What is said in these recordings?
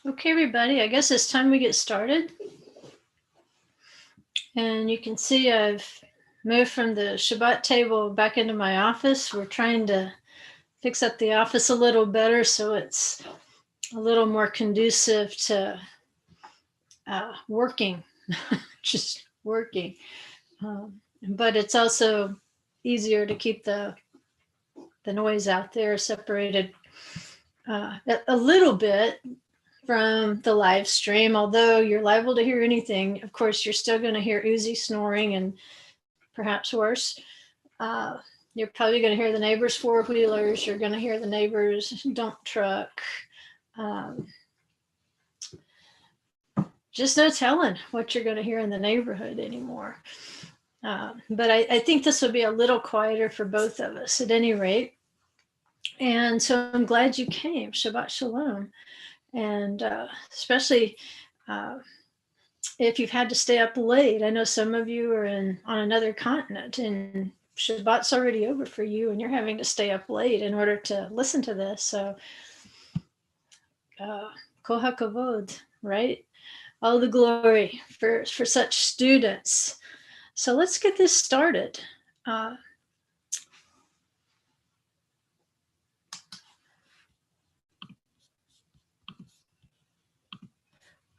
Okay, everybody, I guess it's time we get started. And you can see I've moved from the Shabbat table back into my office. We're trying to fix up the office a little better so it's a little more conducive to working, just working. But it's also easier to keep the noise out there separated a little bit from the live stream. Although you're liable to hear anything, of course, you're still going to hear Uzi snoring and perhaps worse. You're probably going to hear the neighbors' four-wheelers. You're going to hear the neighbors' dump truck. Just no telling what you're going to hear in the neighborhood anymore. But I think this will be a little quieter for both of us at any rate. And so I'm glad you came. Shabbat Shalom. And especially if you've had to stay up late. I know some of you are on another continent and Shabbat's already over for you and you're having to stay up late in order to listen to this. So kol hakavod, right? All the glory for such students. So let's get this started.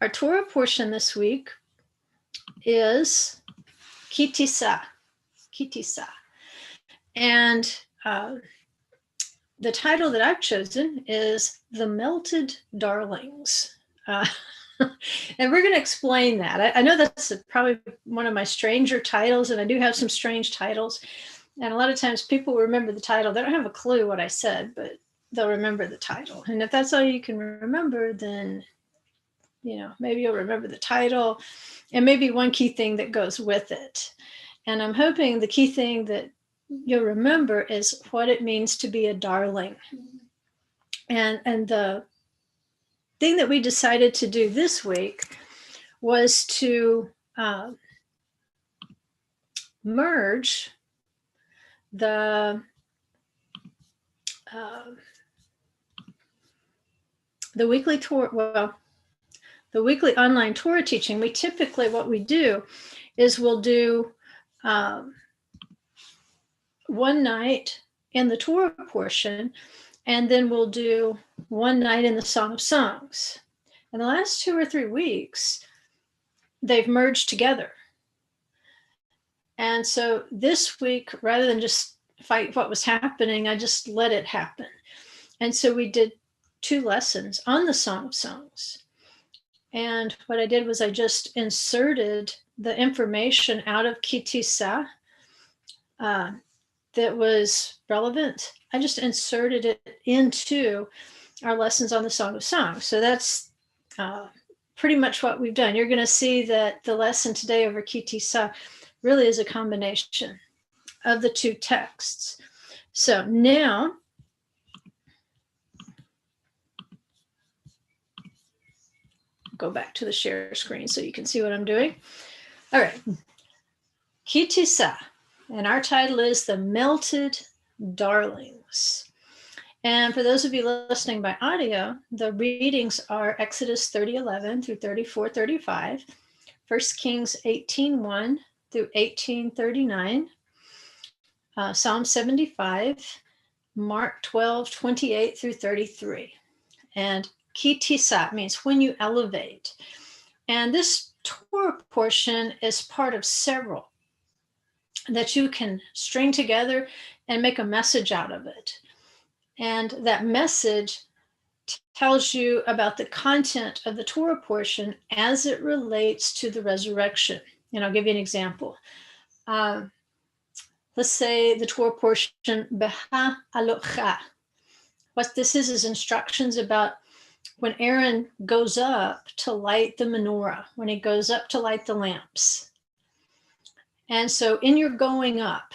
Our Torah portion this week is Kitisa. And the title that I've chosen is The Melted Darlings. And we're going to explain that. I know that's probably one of my stranger titles, and I do have some strange titles. And a lot of times people remember the title. They don't have a clue what I said, but they'll remember the title. And if that's all you can remember, then, maybe you'll remember the title and maybe one key thing that goes with it. And I'm hoping the key thing that you'll remember is what it means to be a darling. And the thing that we decided to do this week was to merge the weekly Torah, the weekly online Torah teaching. We typically, what we do is we'll do one night in the Torah portion, and then we'll do one night in the Song of Songs. And the last 2 or 3 weeks, they've merged together. And so this week, rather than just fight what was happening, I just let it happen. And so we did 2 lessons on the Song of Songs. And what I did was I just inserted the information out of Kitisa that was relevant. I just inserted it into our lessons on the Song of Songs. So that's pretty much what we've done. You're going to see that the lesson today over Kitisa really is a combination of the 2 texts. So now, go back to the share screen so you can see what I'm doing. All right. Kitisa. And our title is The Melted Darlings. And for those of you listening by audio, the readings are Exodus 30:11 through 34:35, 1 Kings 18:1 through 18:39, Psalm 75, Mark 12:28 through 33. And Kitisa means when you elevate. And this Torah portion is part of several that you can string together and make a message out of it. And that message tells you about the content of the Torah portion as it relates to the resurrection. And I'll give you an example. Let's say the Torah portion, Beha Alocha. What this is instructions about when Aaron goes up to light the menorah, when he goes up to light the lamps. And so in your going up,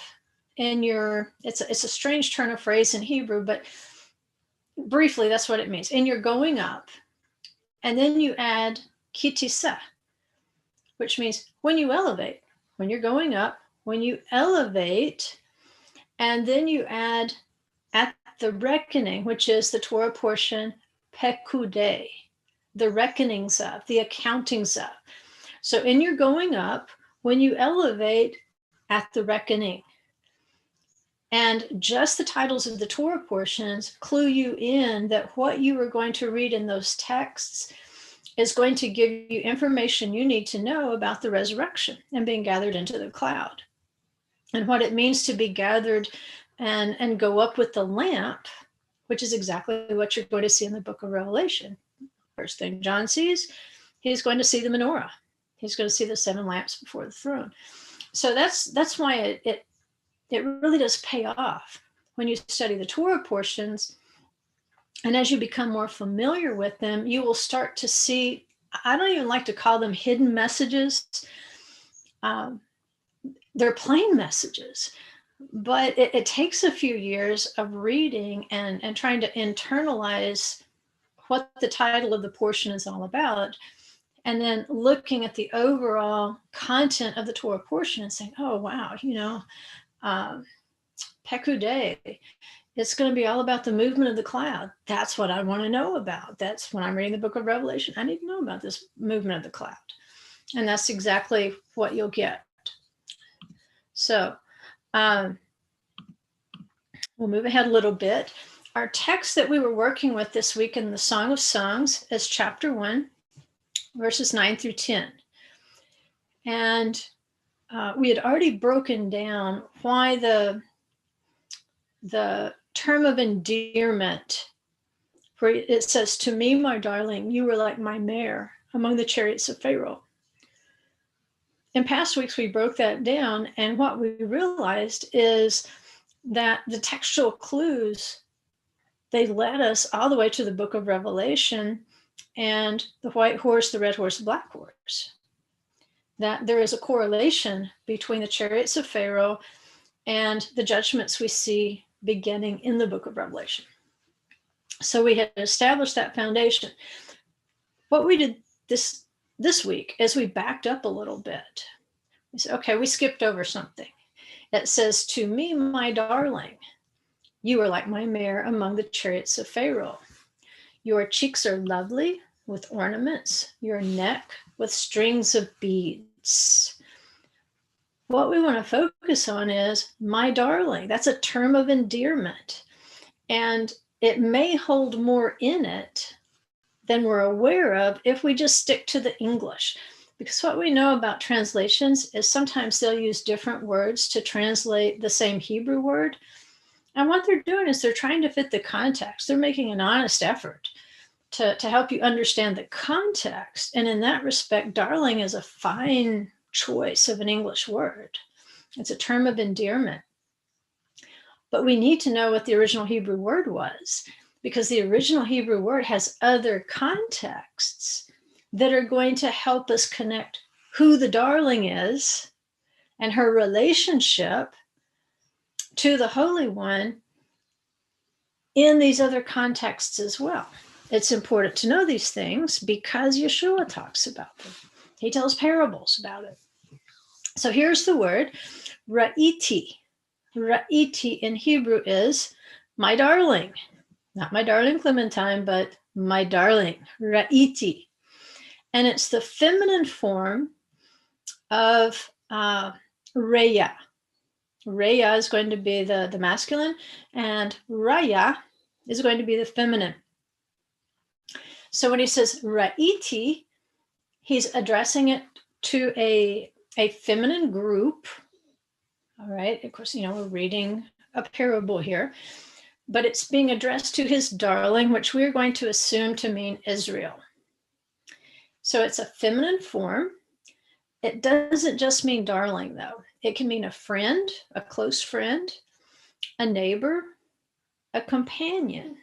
it's a strange turn of phrase in Hebrew, but briefly, that's what it means. In your going up, and then you add kitisa, which means when you elevate, when you're going up, when you elevate, and then you add at the reckoning, which is the Torah portion, pekudei, the reckonings of, the accountings of. So in your going up, when you elevate at the reckoning, and just the titles of the Torah portions clue you in that what you are going to read in those texts is going to give you information you need to know about the resurrection and being gathered into the cloud, and what it means to be gathered and go up with the lamp, which is exactly what you're going to see in the book of Revelation. First thing John sees, he's going to see the menorah. He's going to see the 7 lamps before the throne. So that's why it really does pay off when you study the Torah portions. And as you become more familiar with them, you will start to see, I don't even like to call them hidden messages. They're plain messages, but it takes a few years of reading and trying to internalize what the title of the portion is all about, and then looking at the overall content of the Torah portion and saying, oh, wow, Pekudei, it's going to be all about the movement of the cloud. That's what I want to know about. That's when I'm reading the book of Revelation. I need to know about this movement of the cloud. And that's exactly what you'll get. So we'll move ahead a little bit. Our text that we were working with this week in the Song of Songs is chapter 1, verses 9 through 10. And we had already broken down why the term of endearment, where it says, to me, my darling, you were like my mare among the chariots of Pharaoh. In past weeks, we broke that down, and what we realized is that the textual clues, they led us all the way to the book of Revelation and the white horse, the red horse, the black horse. That there is a correlation between the chariots of Pharaoh and the judgments we see beginning in the book of Revelation. So we had established that foundation. What we did this week is we backed up a little bit. We said, okay, we skipped over something. It says, to me, my darling, you are like my mare among the chariots of Pharaoh. Your cheeks are lovely with ornaments, your neck with strings of beads. What we want to focus on is my darling. That's a term of endearment. And it may hold more in it than we're aware of if we just stick to the English. Because what we know about translations is sometimes they'll use different words to translate the same Hebrew word. And what they're doing is they're trying to fit the context. They're making an honest effort to help you understand the context. And in that respect, darling is a fine choice of an English word. It's a term of endearment. But we need to know what the original Hebrew word was, because the original Hebrew word has other contexts that are going to help us connect who the darling is and her relationship to the Holy One in these other contexts as well. It's important to know these things because Yeshua talks about them. He tells parables about it. So here's the word, ra'iti. Ra'iti in Hebrew is my darling. Not my darling Clementine, but my darling, ra'iti. And it's the feminine form of Reya. Reya is going to be the masculine, and Raya is going to be the feminine. So when he says Ra'iti, he's addressing it to a feminine group. All right, of course, we're reading a parable here, but it's being addressed to his darling, which we're going to assume to mean Israel. So it's a feminine form. It doesn't just mean darling, though. It can mean a friend, a close friend, a neighbor, a companion.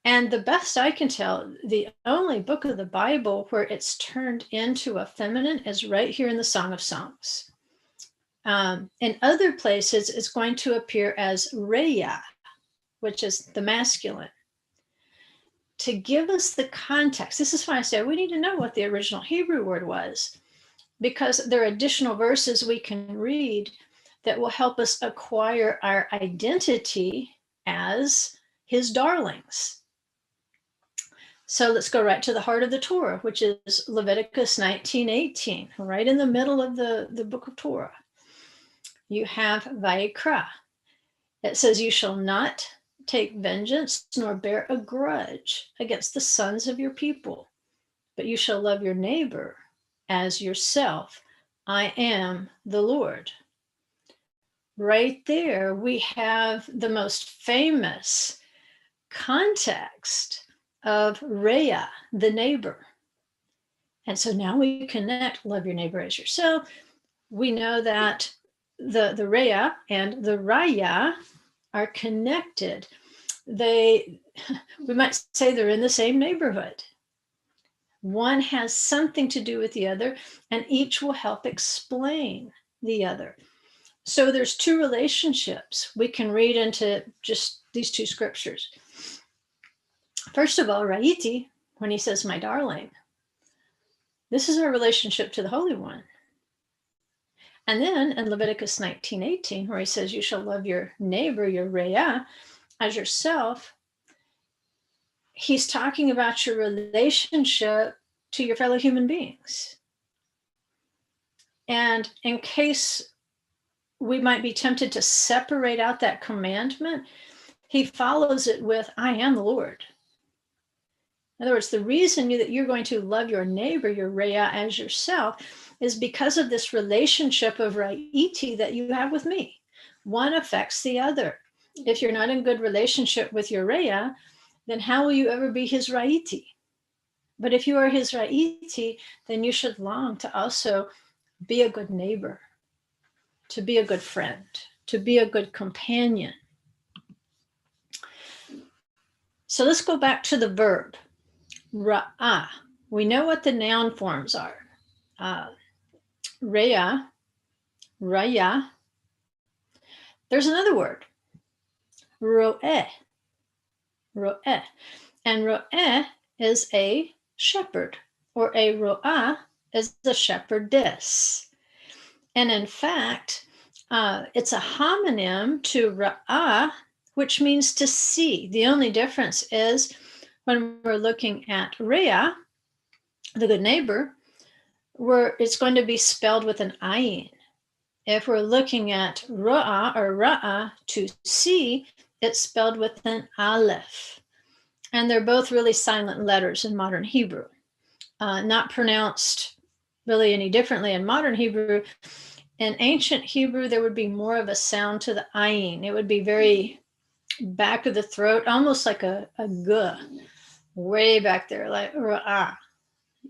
And the best I can tell, the only book of the Bible where it's turned into a feminine is right here in the Song of Songs. In other places, it's going to appear as Reya, which is the masculine. To give us the context, this is why I say we need to know what the original Hebrew word was, because there are additional verses we can read that will help us acquire our identity as his darlings. So let's go right to the heart of the Torah, which is Leviticus 19:18, right in the middle of the book of Torah. You have Vayikra. It says, you shall not take vengeance nor bear a grudge against the sons of your people, but you shall love your neighbor as yourself. I am the Lord. Right there, we have the most famous context of Rhea, the neighbor. And so now we connect, love your neighbor as yourself. We know that the Rhea and the Raya are connected. We might say they're in the same neighborhood. One has something to do with the other, and each will help explain the other. So there's two relationships we can read into just these two scriptures. First of all, Raiti, when he says, my darling, this is our relationship to the Holy One. And then in Leviticus 19:18, where he says, you shall love your neighbor, your Reah, as yourself, he's talking about your relationship to your fellow human beings. And in case we might be tempted to separate out that commandment, he follows it with, I am the Lord. In other words, the reason that you're going to love your neighbor, your Reah, as yourself, is because of this relationship of Ra'iti that you have with me. One affects the other. If you're not in good relationship with your Reah, then how will you ever be his Ra'iti? But if you are his Ra'iti, then you should long to also be a good neighbor, to be a good friend, to be a good companion. So let's go back to the verb, Ra'ah. We know what the noun forms are. Reah, Raya. There's another word, Ro'eh. Ro'eh. And Ro'eh is a shepherd, or a Ro'ah is a shepherdess. And in fact, it's a homonym to Ra'ah, which means to see. The only difference is when we're looking at Reah, the good neighbor, it's going to be spelled with an ayin. If we're looking at Ra'ah or Ra'ah, to see, it's spelled with an aleph. And they're both really silent letters in modern Hebrew, not pronounced really any differently in modern Hebrew. In ancient Hebrew, there would be more of a sound to the ayin. It would be very back of the throat, almost like a g, way back there, like Ra'ah.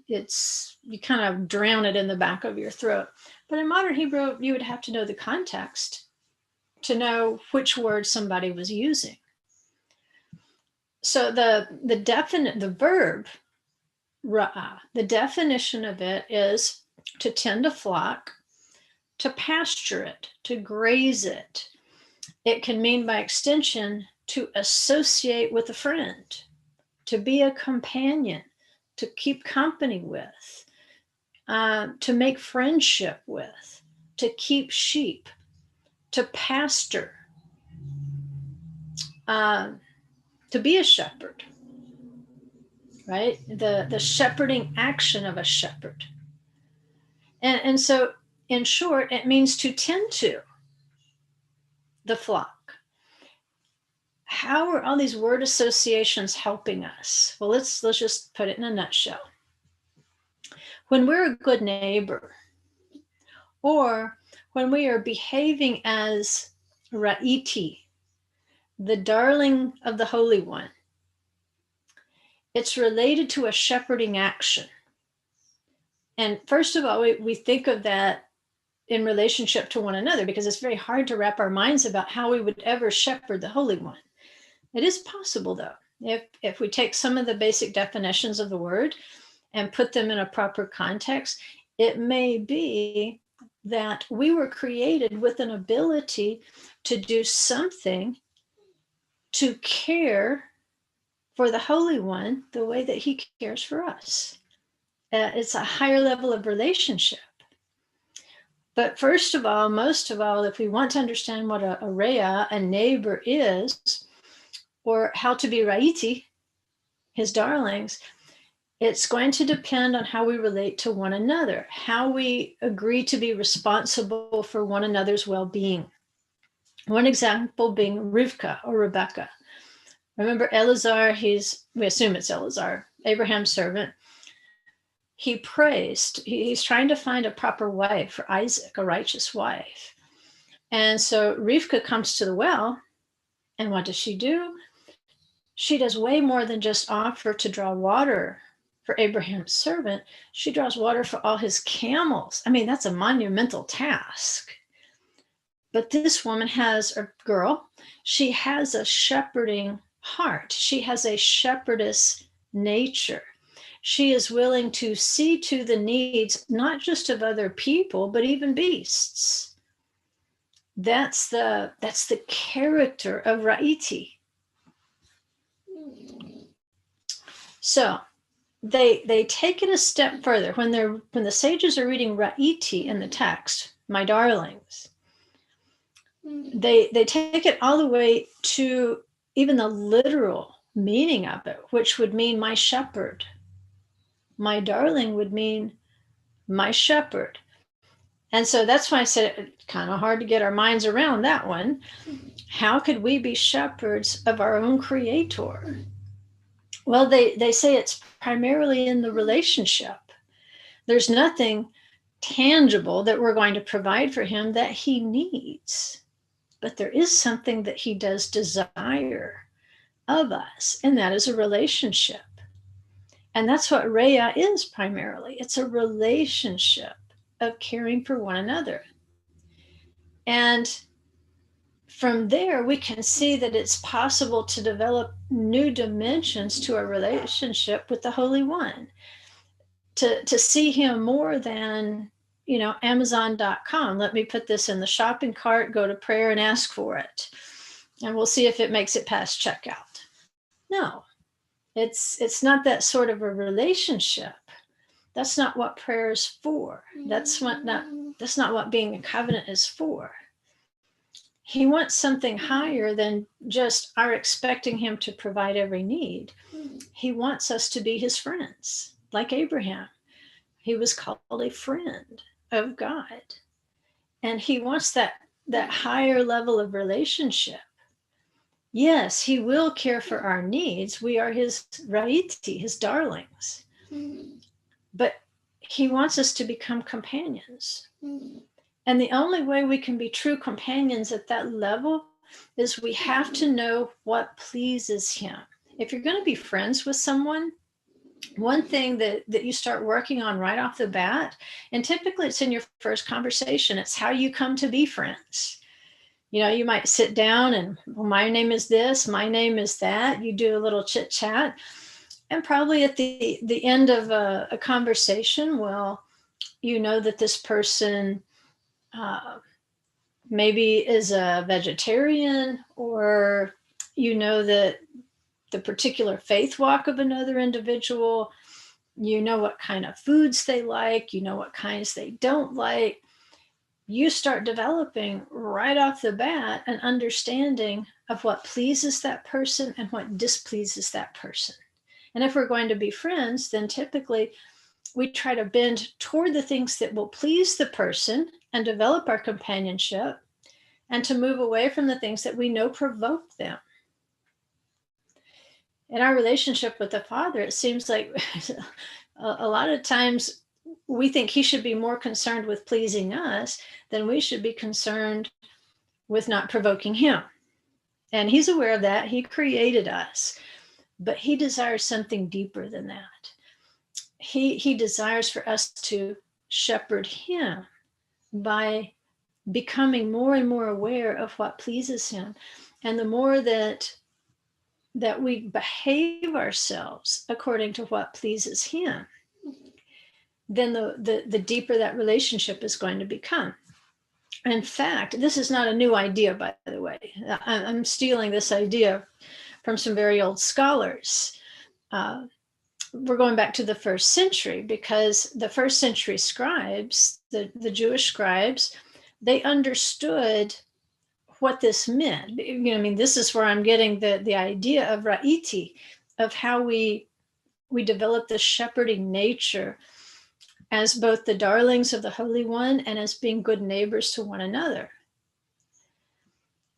You kind of drown it in the back of your throat. But in modern Hebrew, you would have to know the context to know which word somebody was using. So the verb Ra'ah, the definition of it is to tend a flock, to pasture it, to graze it. It can mean by extension to associate with a friend, to be a companion, to keep company with, to make friendship with, to keep sheep, to pasture, to be a shepherd, right? The shepherding action of a shepherd. And so, in short, it means to tend to the flock. How are all these word associations helping us? Well, let's just put it in a nutshell. When we're a good neighbor, or when we are behaving as Ra'iti, the darling of the Holy One, it's related to a shepherding action. And first of all, we think of that in relationship to one another, because it's very hard to wrap our minds about how we would ever shepherd the Holy One. It is possible, though, if we take some of the basic definitions of the word and put them in a proper context. It may be that we were created with an ability to do something to care for the Holy One the way that he cares for us. It's a higher level of relationship. But first of all, most of all, if we want to understand what a Reah, a neighbor, is, or how to be Ra'iti, his darlings, it's going to depend on how we relate to one another, how we agree to be responsible for one another's well-being. One example being Rivka or Rebecca. Remember Eleazar, we assume it's Eleazar, Abraham's servant. He prays, he's trying to find a proper wife for Isaac, a righteous wife. And so Rivka comes to the well, and what does she do? She does way more than just offer to draw water for Abraham's servant. She draws water for all his camels. I mean, that's a monumental task. But this woman she has a shepherding heart. She has a shepherdess nature. She is willing to see to the needs, not just of other people, but even beasts. That's the character of Ra'iti. So they take it a step further. When the sages are reading Ra'iti in the text, my darlings, they take it all the way to even the literal meaning of it, which would mean my shepherd. My darling would mean my shepherd. And so that's why I said it's kind of hard to get our minds around that one. How could we be shepherds of our own creator? Well, they say it's primarily in the relationship. There's nothing tangible that we're going to provide for him that he needs. But there is something that he does desire of us, and that is a relationship. And that's what Rhea is primarily. It's a relationship of caring for one another. And from there, we can see that it's possible to develop new dimensions to our relationship with the Holy One, to see him more than, Amazon.com. Let me put this in the shopping cart, go to prayer and ask for it. And we'll see if it makes it past checkout. No, it's not that sort of a relationship. That's not what prayer is for. That's not what being a covenant is for. He wants something higher than just our expecting him to provide every need. He wants us to be his friends, like Abraham. He was called a friend of God. And he wants that higher level of relationship. Yes, he will care for our needs. We are his Ra'iti, his darlings. But he wants us to become companions. And the only way we can be true companions at that level is we have to know what pleases him. If you're going to be friends with someone, one thing that you start working on right off the bat, and typically it's in your first conversation, it's how you come to be friends. You might sit down and, well, my name is this, my name is that. You do a little chit chat. And probably at the end of a conversation, well, you know that this person maybe is a vegetarian, or you know that the particular faith walk of another individual, you know what kind of foods they like, you know what kinds they don't like. You start developing right off the bat an understanding of what pleases that person and what displeases that person. And if we're going to be friends, then typically we try to bend toward the things that will please the person and develop our companionship, and to move away from the things that we know provoke them. In our relationship with the Father, it seems like a lot of times we think he should be more concerned with pleasing us than we should be concerned with not provoking him. And he's aware of that. He created us, but he desires something deeper than that. He desires for us to shepherd him by becoming more and more aware of what pleases him. And the more that we behave ourselves according to what pleases him, then the deeper that relationship is going to become. In fact, this is not a new idea, by the way. I'm stealing this idea from some very old scholars. We're going back to the first century, because the first century scribes, the Jewish scribes, they understood what this meant. This is where I'm getting the idea of Ra'iti, of how we we develop the shepherding nature as both the darlings of the Holy One and as being good neighbors to one another.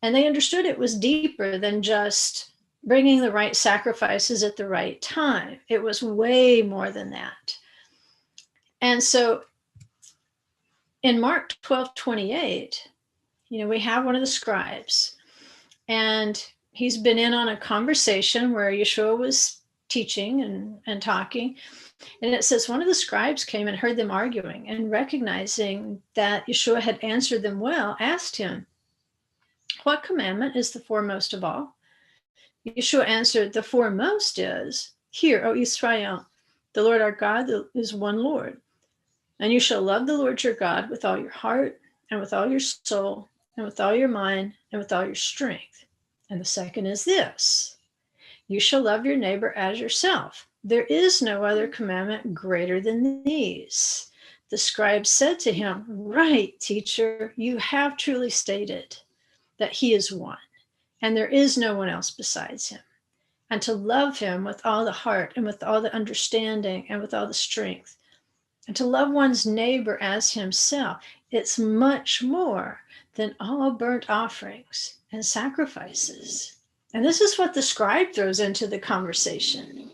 And they understood it was deeper than just bringing the right sacrifices at the right time. It was way more than that. And so in Mark 12:28, we have one of the scribes, and he's been in on a conversation where Yeshua was teaching and talking. And it says, one of the scribes came and heard them arguing, and recognizing that Yeshua had answered them well, asked him, "What commandment is the foremost of all?" Yeshua answered, "The foremost is, Hear, O Israel, the Lord our God is one Lord. And you shall love the Lord your God with all your heart, and with all your soul, and with all your mind, and with all your strength. And the second is this, you shall love your neighbor as yourself. There is no other commandment greater than these." The scribe said to him, "Right, teacher, you have truly stated that he is one, and there is no one else besides him. And to love him with all the heart, and with all the understanding, and with all the strength, and to love one's neighbor as himself, it's much more than all burnt offerings and sacrifices." And this is what the scribe throws into the conversation.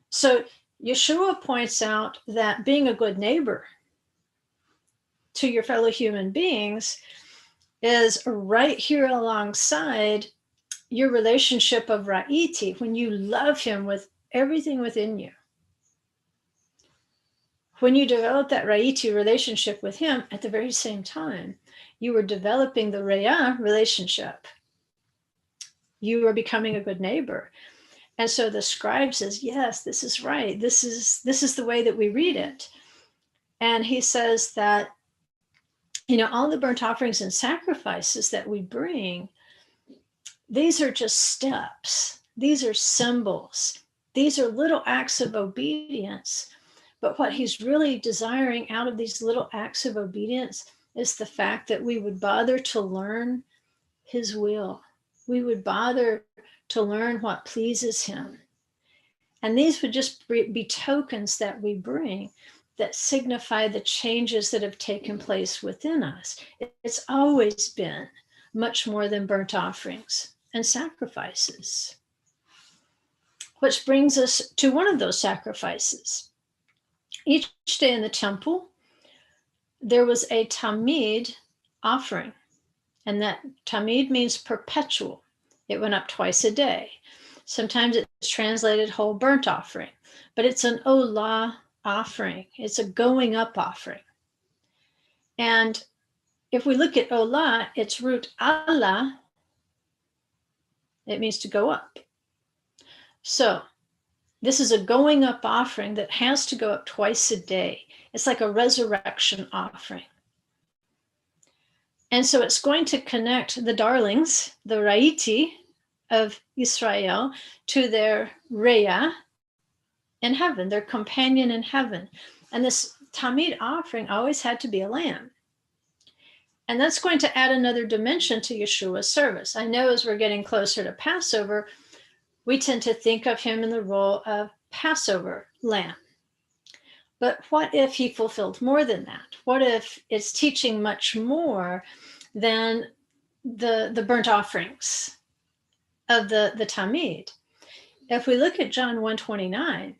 So Yeshua points out that being a good neighbor to your fellow human beings is right here alongside your relationship of ra'iti, when you love him with everything within you. When you develop that ra'iti relationship with him, at the very same time, you are developing the re'ah relationship. You are becoming a good neighbor. And so the scribe says, yes, this is right. This is the way that we read it. And he says that, all the burnt offerings and sacrifices that we bring, these are just steps. These are symbols. These are little acts of obedience. But what he's really desiring out of these little acts of obedience is the fact that we would bother to learn his will. We would bother to learn what pleases him. And these would just be tokens that we bring that signify the changes that have taken place within us. It's always been much more than burnt offerings and sacrifices. Which brings us to one of those sacrifices. Each day in the temple, there was a tamid offering. And that tamid means perpetual. It went up twice a day. Sometimes it's translated whole burnt offering, but it's an olah offering. It's a going up offering. And if we look at olah, its root Allah, it means to go up. So this is a going up offering that has to go up twice a day. It's like a resurrection offering. And so it's going to connect the darlings, the ra'iti of Israel, to their re'ah in heaven, their companion in heaven. And this tamid offering always had to be a lamb. And that's going to add another dimension to Yeshua's service. I know as we're getting closer to Passover, we tend to think of him in the role of Passover lamb. But what if he fulfilled more than that? What if it's teaching much more than the burnt offerings of the tamid? If we look at John 1:29,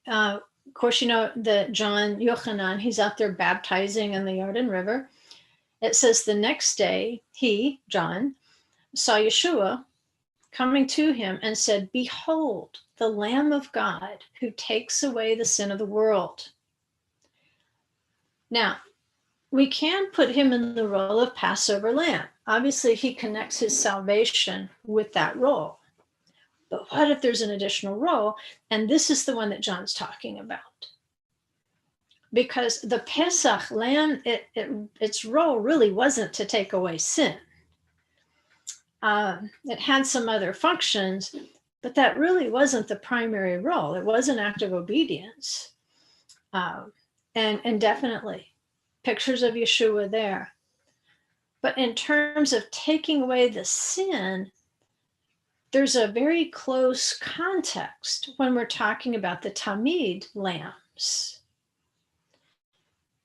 of course, that John Yochanan, he's out there baptizing in the Jordan River. It says the next day, he, John, saw Yeshua coming to him and said, "Behold, the Lamb of God who takes away the sin of the world." Now, we can put him in the role of Passover lamb. Obviously, he connects his salvation with that role. But what if there's an additional role? And this is the one that John's talking about. Because the Pesach lamb, its role really wasn't to take away sin. It had some other functions, but that really wasn't the primary role. It was an act of obedience. And definitely pictures of Yeshua there. But in terms of taking away the sin, there's a very close context when we're talking about the Tamid lambs.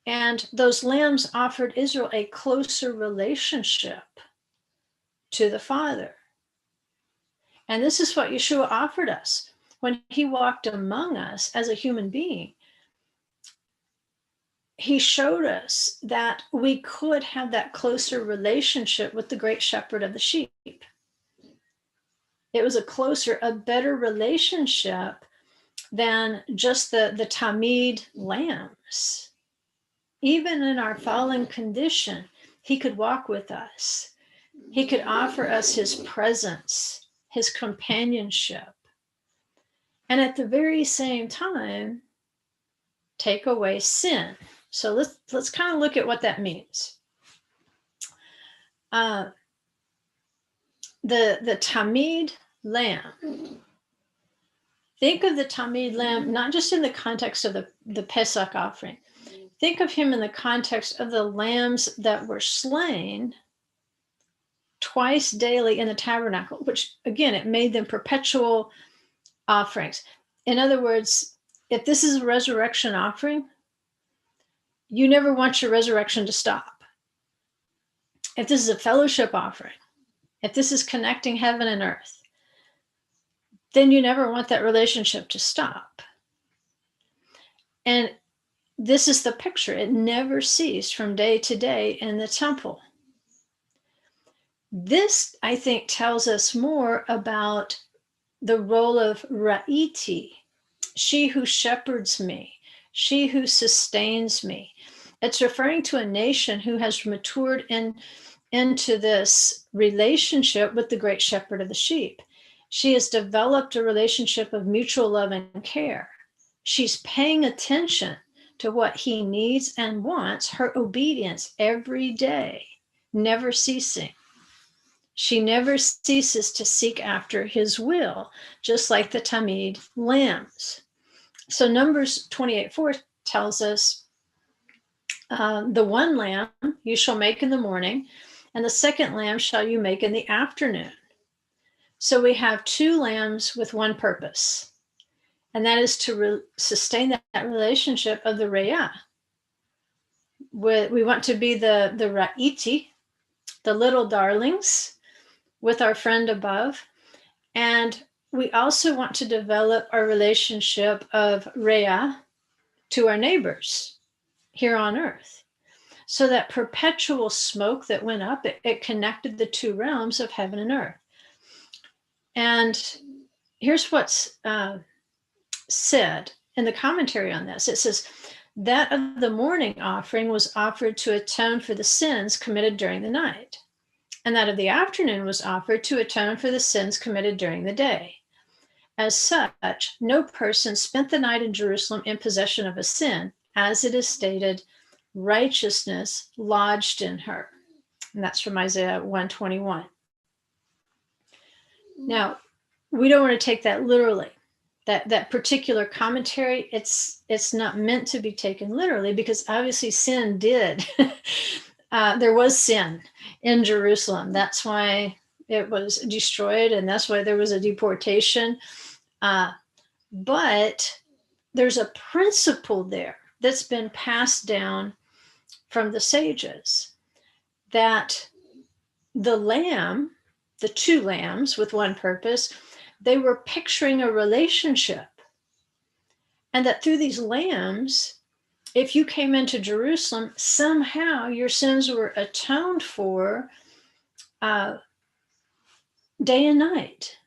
And those lambs offered Israel a closer relationship to the Father. And this is what Yeshua offered us when he walked among us as a human being. He showed us that we could have that closer relationship with the great shepherd of the sheep. It was a closer, a better relationship than just the Tamid lambs. Even in our fallen condition, he could walk with us. He could offer us his presence, his companionship, and at the very same time, take away sin. So let's kind of look at what that means. The Tamid lamb. Think of the Tamid lamb not just in the context of the Pesach offering. Think of him in the context of the lambs that were slain twice daily in the tabernacle, which again, it made them perpetual offerings. In other words, if this is a resurrection offering, you never want your resurrection to stop. If this is a fellowship offering, if this is connecting heaven and earth, then you never want that relationship to stop. And this is the picture. It never ceased from day to day in the temple. This, I think, tells us more about the role of Ra'iti, she who shepherds me, she who sustains me. It's referring to a nation who has matured into this relationship with the great shepherd of the sheep. She has developed a relationship of mutual love and care. She's paying attention to what he needs and wants, her obedience every day, never ceasing. She never ceases to seek after his will, just like the Tamid lambs. So Numbers 28:4 tells us, the one lamb you shall make in the morning, and the second lamb shall you make in the afternoon. So we have two lambs with one purpose, and that is to sustain that relationship of the Re'ah. We want to be the Ra'iti, the little darlings, with our friend above. And we also want to develop our relationship of Re'ah to our neighbors here on earth. So that perpetual smoke that went up, it connected the two realms of heaven and earth. And here's what's said in the commentary on this. It says, that of the morning offering was offered to atone for the sins committed during the night. And that of the afternoon was offered to atone for the sins committed during the day. As such, no person spent the night in Jerusalem in possession of a sin, as it is stated, righteousness lodged in her. And that's from Isaiah 121. Now, we don't want to take that literally. That particular commentary, it's not meant to be taken literally, because obviously sin did. There was sin in Jerusalem. That's why it was destroyed, and that's why there was a deportation. But there's a principle there that's been passed down from the sages, that the lamb, the two lambs with one purpose, they were picturing a relationship. And that through these lambs, if you came into Jerusalem, somehow your sins were atoned for day and night.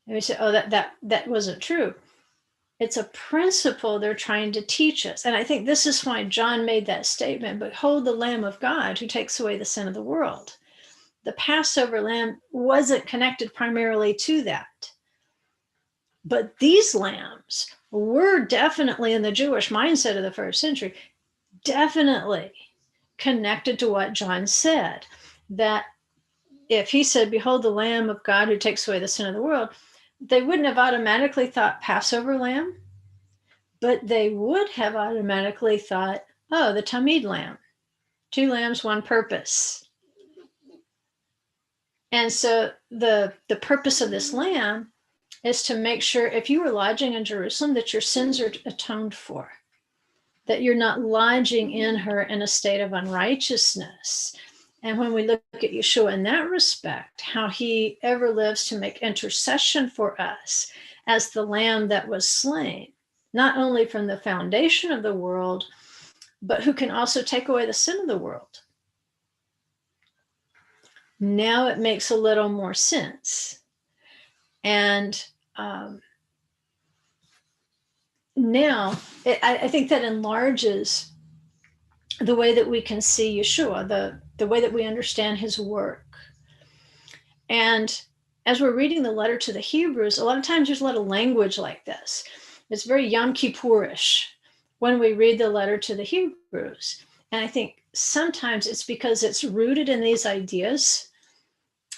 And we say, oh, that wasn't true. It's a principle they're trying to teach us. And I think this is why John made that statement, behold the Lamb of God who takes away the sin of the world. The Passover lamb wasn't connected primarily to that. But these lambs were definitely, in the Jewish mindset of the first century, definitely connected to what John said, that if he said, behold the Lamb of God who takes away the sin of the world, they wouldn't have automatically thought Passover lamb, but they would have automatically thought, oh, the Tamid lamb, two lambs, one purpose. And so the purpose of this lamb is to make sure if you were lodging in Jerusalem that your sins are atoned for, that you're not lodging in her in a state of unrighteousness. And when we look at Yeshua in that respect, how he ever lives to make intercession for us as the lamb that was slain, not only from the foundation of the world, but who can also take away the sin of the world. Now it makes a little more sense. And now I think that enlarges the way that we can see Yeshua, the way that we understand his work. And as we're reading the letter to the Hebrews, a lot of times there's a lot of language like this. It's very Yom Kippurish when we read the letter to the Hebrews. And I think sometimes it's because it's rooted in these ideas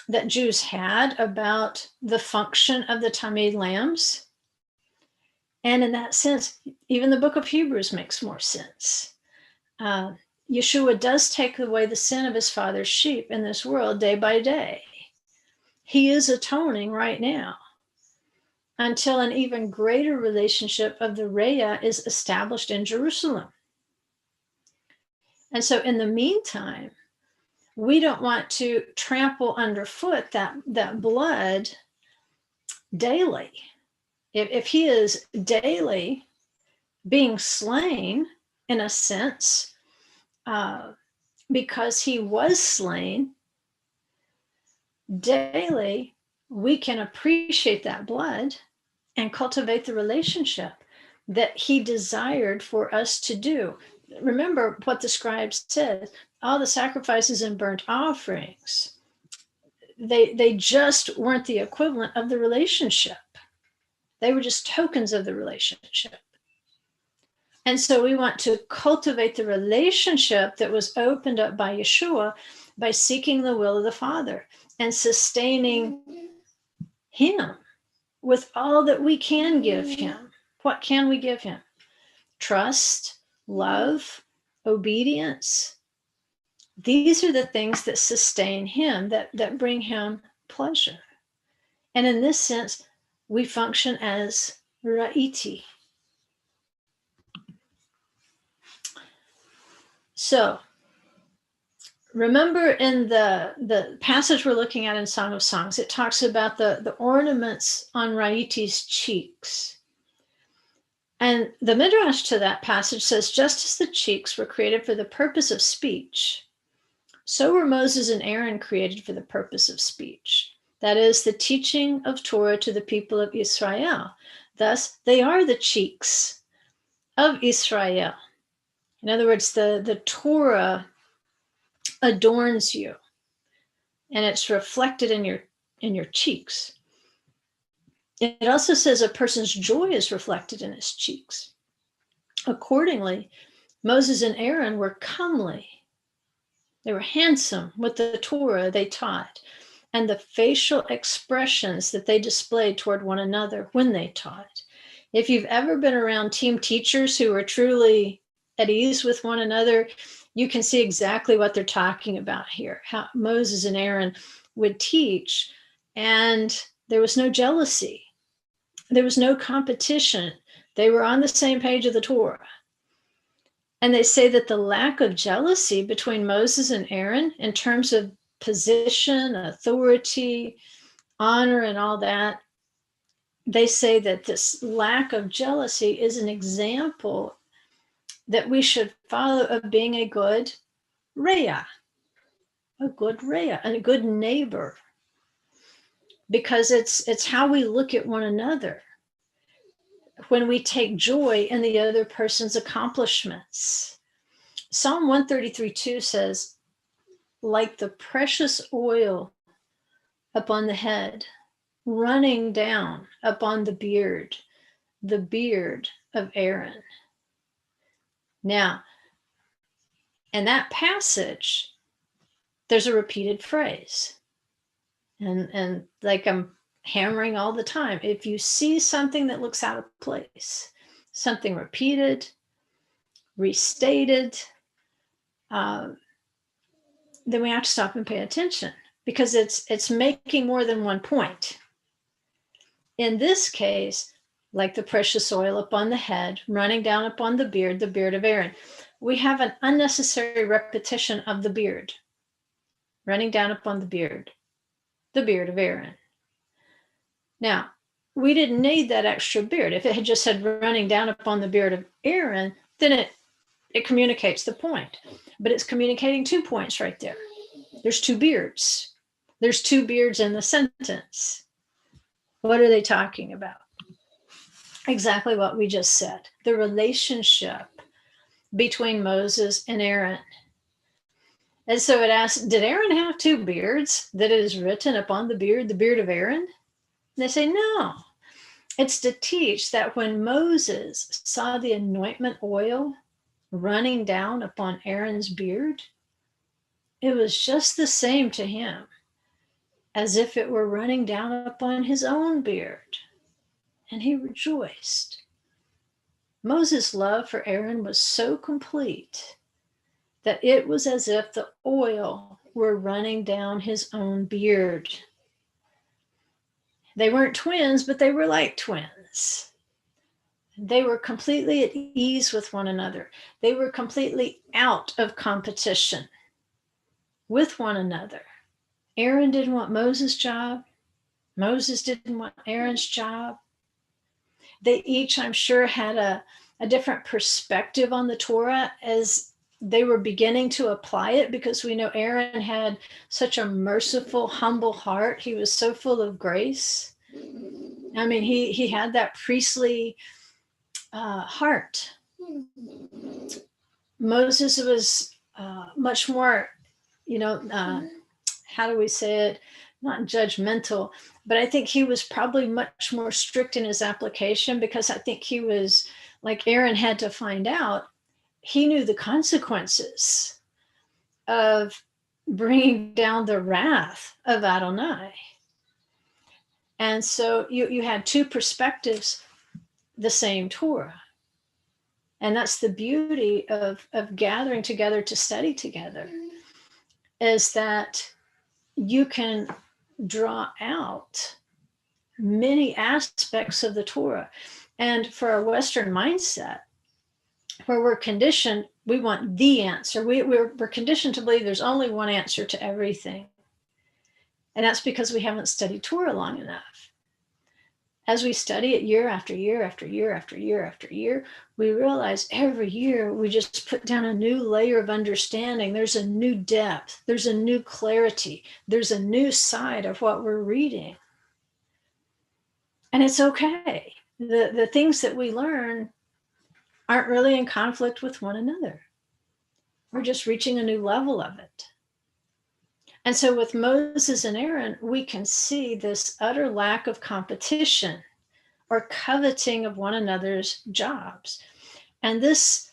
that Jews had about the function of the Tamid lambs. And in that sense, even the book of Hebrews makes more sense. Yeshua does take away the sin of his father's sheep in this world day by day. He is atoning right now until an even greater relationship of the Reah is established in Jerusalem. And so in the meantime, we don't want to trample underfoot that blood daily. If he is daily being slain, in a sense, because he was slain, daily we can appreciate that blood and cultivate the relationship that he desired for us to do. Remember what the scribes said, all the sacrifices and burnt offerings, they just weren't the equivalent of the relationship. They were just tokens of the relationship. And so we want to cultivate the relationship that was opened up by Yeshua by seeking the will of the Father and sustaining him with all that we can give him. What can we give him? Trust, love, obedience. These are the things that sustain him, that bring him pleasure. And in this sense, we function as ra'iti. So remember in the passage we're looking at in Song of Songs, it talks about the ornaments on Ra'iti's cheeks. And the Midrash to that passage says, just as the cheeks were created for the purpose of speech, so were Moses and Aaron created for the purpose of speech. That is, the teaching of Torah to the people of Israel. Thus, they are the cheeks of Israel. In other words, the Torah adorns you, and it's reflected in your cheeks. It also says a person's joy is reflected in his cheeks. Accordingly, Moses and Aaron were comely. They were handsome with the Torah they taught and the facial expressions that they displayed toward one another when they taught. If you've ever been around team teachers who are truly at ease with one another, you can see exactly what they're talking about here, how Moses and Aaron would teach, and there was no jealousy. There was no competition. They were on the same page of the Torah. And they say that the lack of jealousy between Moses and Aaron in terms of position, authority, honor, and all that, they say that this lack of jealousy is an example that we should follow of being a good Reah, and a good neighbor, because it's how we look at one another when we take joy in the other person's accomplishments. Psalm 133:2 says, like the precious oil upon the head, running down upon the beard of Aaron. Now, in that passage, there's a repeated phrase. And like I'm hammering all the time, if you see something that looks out of place, something repeated, restated, then we have to stop and pay attention, because it's making more than one point. In this case, like the precious oil upon the head, running down upon the beard of Aaron, we have an unnecessary repetition of the beard, running down upon the beard of Aaron. Now, we didn't need that extra beard. If it had just said running down upon the beard of Aaron, then it communicates the point. But it's communicating 2 points right there. There's 2 beards. There's 2 beards in the sentence. What are they talking about? Exactly what we just said. The relationship between Moses and Aaron. And so it asks, did Aaron have 2 beards that it is written upon the beard of Aaron? And they say, no. It's to teach that when Moses saw the anointment oil running down upon Aaron's beard, it was just the same to him as if it were running down upon his own beard. And he rejoiced. Moses' love for Aaron was so complete that it was as if the oil were running down his own beard. They weren't twins, but they were like twins. They were completely at ease with one another. They were completely out of competition with one another. Aaron didn't want Moses' job. Moses didn't want Aaron's job. They each, I'm sure, had a different perspective on the Torah as they were beginning to apply it, because we know Aaron had such a merciful, humble heart. He was so full of grace. I mean, he had that priestly heart. Moses was much more, how do we say it? Not judgmental, but I think he was probably much more strict in his application, because I think he was, like Aaron had to find out, he knew the consequences of bringing down the wrath of Adonai. And so you had 2 perspectives, the same Torah. And that's the beauty of gathering together to study together, is that you can draw out many aspects of the Torah. And for our Western mindset, where we're conditioned, we want the answer. We're conditioned to believe there's only one answer to everything. And that's because we haven't studied Torah long enough. As we study it year after year after year after year after year, we realize every year we just put down a new layer of understanding. There's a new depth. There's a new clarity. There's a new side of what we're reading. And it's okay. The things that we learn aren't really in conflict with one another. We're just reaching a new level of it. And so with Moses and Aaron, we can see this utter lack of competition or coveting of one another's jobs. And this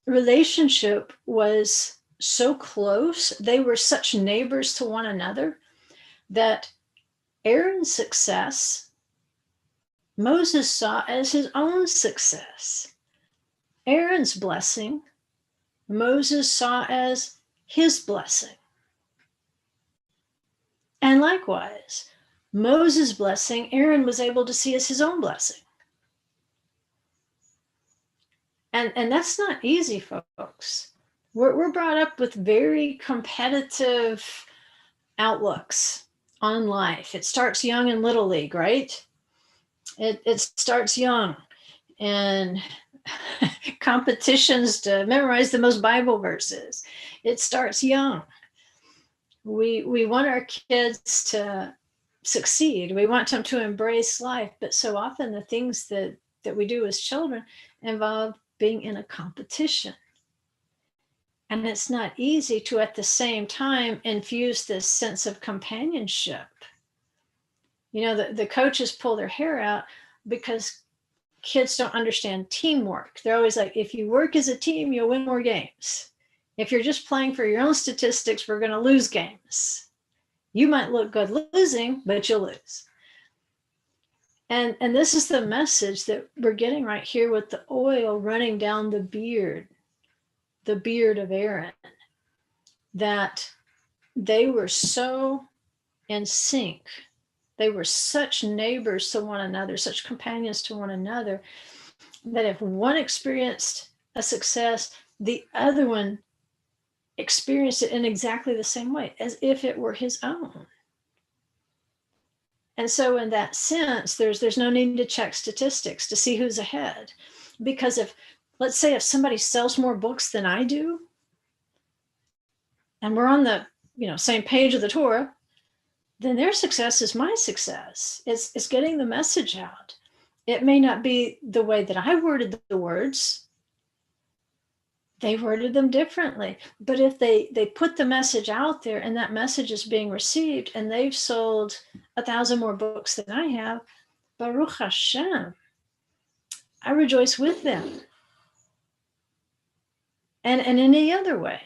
relationship was so close. They were such neighbors to one another that Aaron's success, Moses saw as his own success. Aaron's blessing, Moses saw as his blessing. And likewise, Moses' blessing, Aaron was able to see as his own blessing. And that's not easy, folks. We're brought up with very competitive outlooks on life. It starts young in Little League, right? It starts young. And competitions to memorize the most Bible verses. It starts young. We want our kids to succeed. We want them to embrace life. But so often the things that we do as children involve being in a competition. And it's not easy to, at the same time, infuse this sense of companionship. The coaches pull their hair out because kids don't understand teamwork. They're always like, if you work as a team, you'll win more games. If you're just playing for your own statistics, we're going to lose games. You might look good losing, but you'll lose. And this is the message that we're getting right here with the oil running down the beard of Aaron, that they were so in sync. They were such neighbors to one another, such companions to one another, that if one experienced a success, the other one experienced it in exactly the same way, as if it were his own. And so in that sense, there's no need to check statistics to see who's ahead. Because if, let's say, if somebody sells more books than I do, and we're on the same page of the Torah, then their success is my success. It's getting the message out. It may not be the way that I worded the words. They worded them differently. But if they put the message out there and that message is being received and they've sold 1,000 more books than I have, Baruch Hashem, I rejoice with them. And any other way,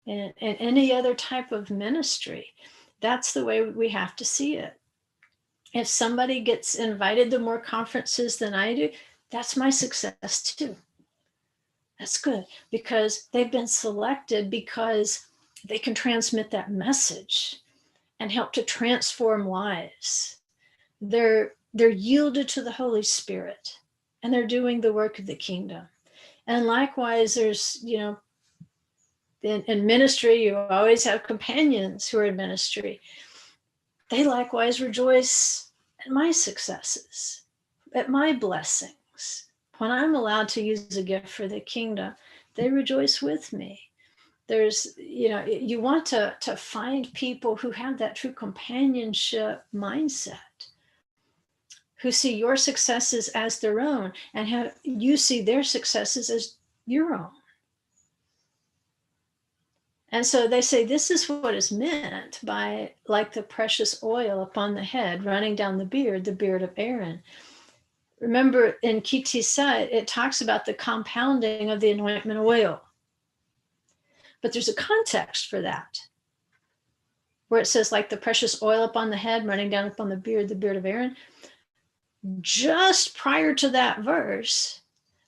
in any other type of ministry, that's the way we have to see it. If somebody gets invited to more conferences than I do, that's my success too. That's good, because they've been selected because they can transmit that message and help to transform lives. They're yielded to the Holy Spirit, and they're doing the work of the kingdom. And likewise, there's, in ministry, you always have companions who are in ministry. They likewise rejoice at my successes, at my blessings. When I'm allowed to use a gift for the kingdom, they rejoice with me. There's, you want to find people who have that true companionship mindset, who see your successes as their own, and how you see their successes as your own. And so they say this is what is meant by, like the precious oil upon the head running down the beard of Aaron. Remember in Ki Tisa, it talks about the compounding of the anointment oil. But there's a context for that, where it says, like the precious oil upon the head running down upon the beard of Aaron. Just prior to that verse,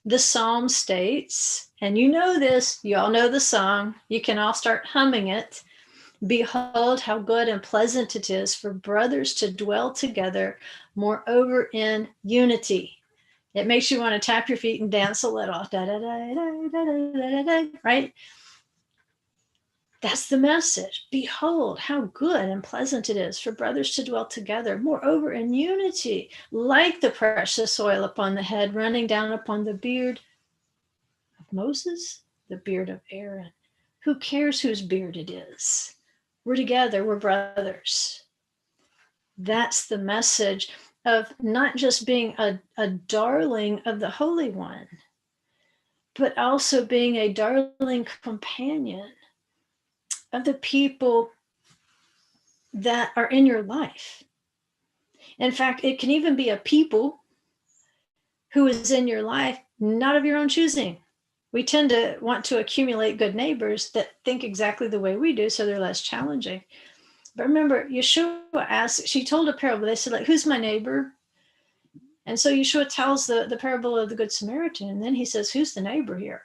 the psalm states, and you know this, you all know the song, you can all start humming it. Behold, how good and pleasant it is for brothers to dwell together, moreover in unity. It makes you want to tap your feet and dance a little. Da, da, da, da, da, da, da, da, right? That's the message. Behold, how good and pleasant it is for brothers to dwell together, moreover in unity, like the precious oil upon the head running down upon the beard of Moses, the beard of Aaron. Who cares whose beard it is? We're together, we're brothers. That's the message of not just being a darling of the Holy One, but also being a darling companion of the people that are in your life. In fact, it can even be a people who is in your life, not of your own choosing. We tend to want to accumulate good neighbors that think exactly the way we do, so they're less challenging. But remember, Yeshua asked, she told a parable. They said, like, who's my neighbor? And so Yeshua tells the parable of the Good Samaritan. And then he says, who's the neighbor here?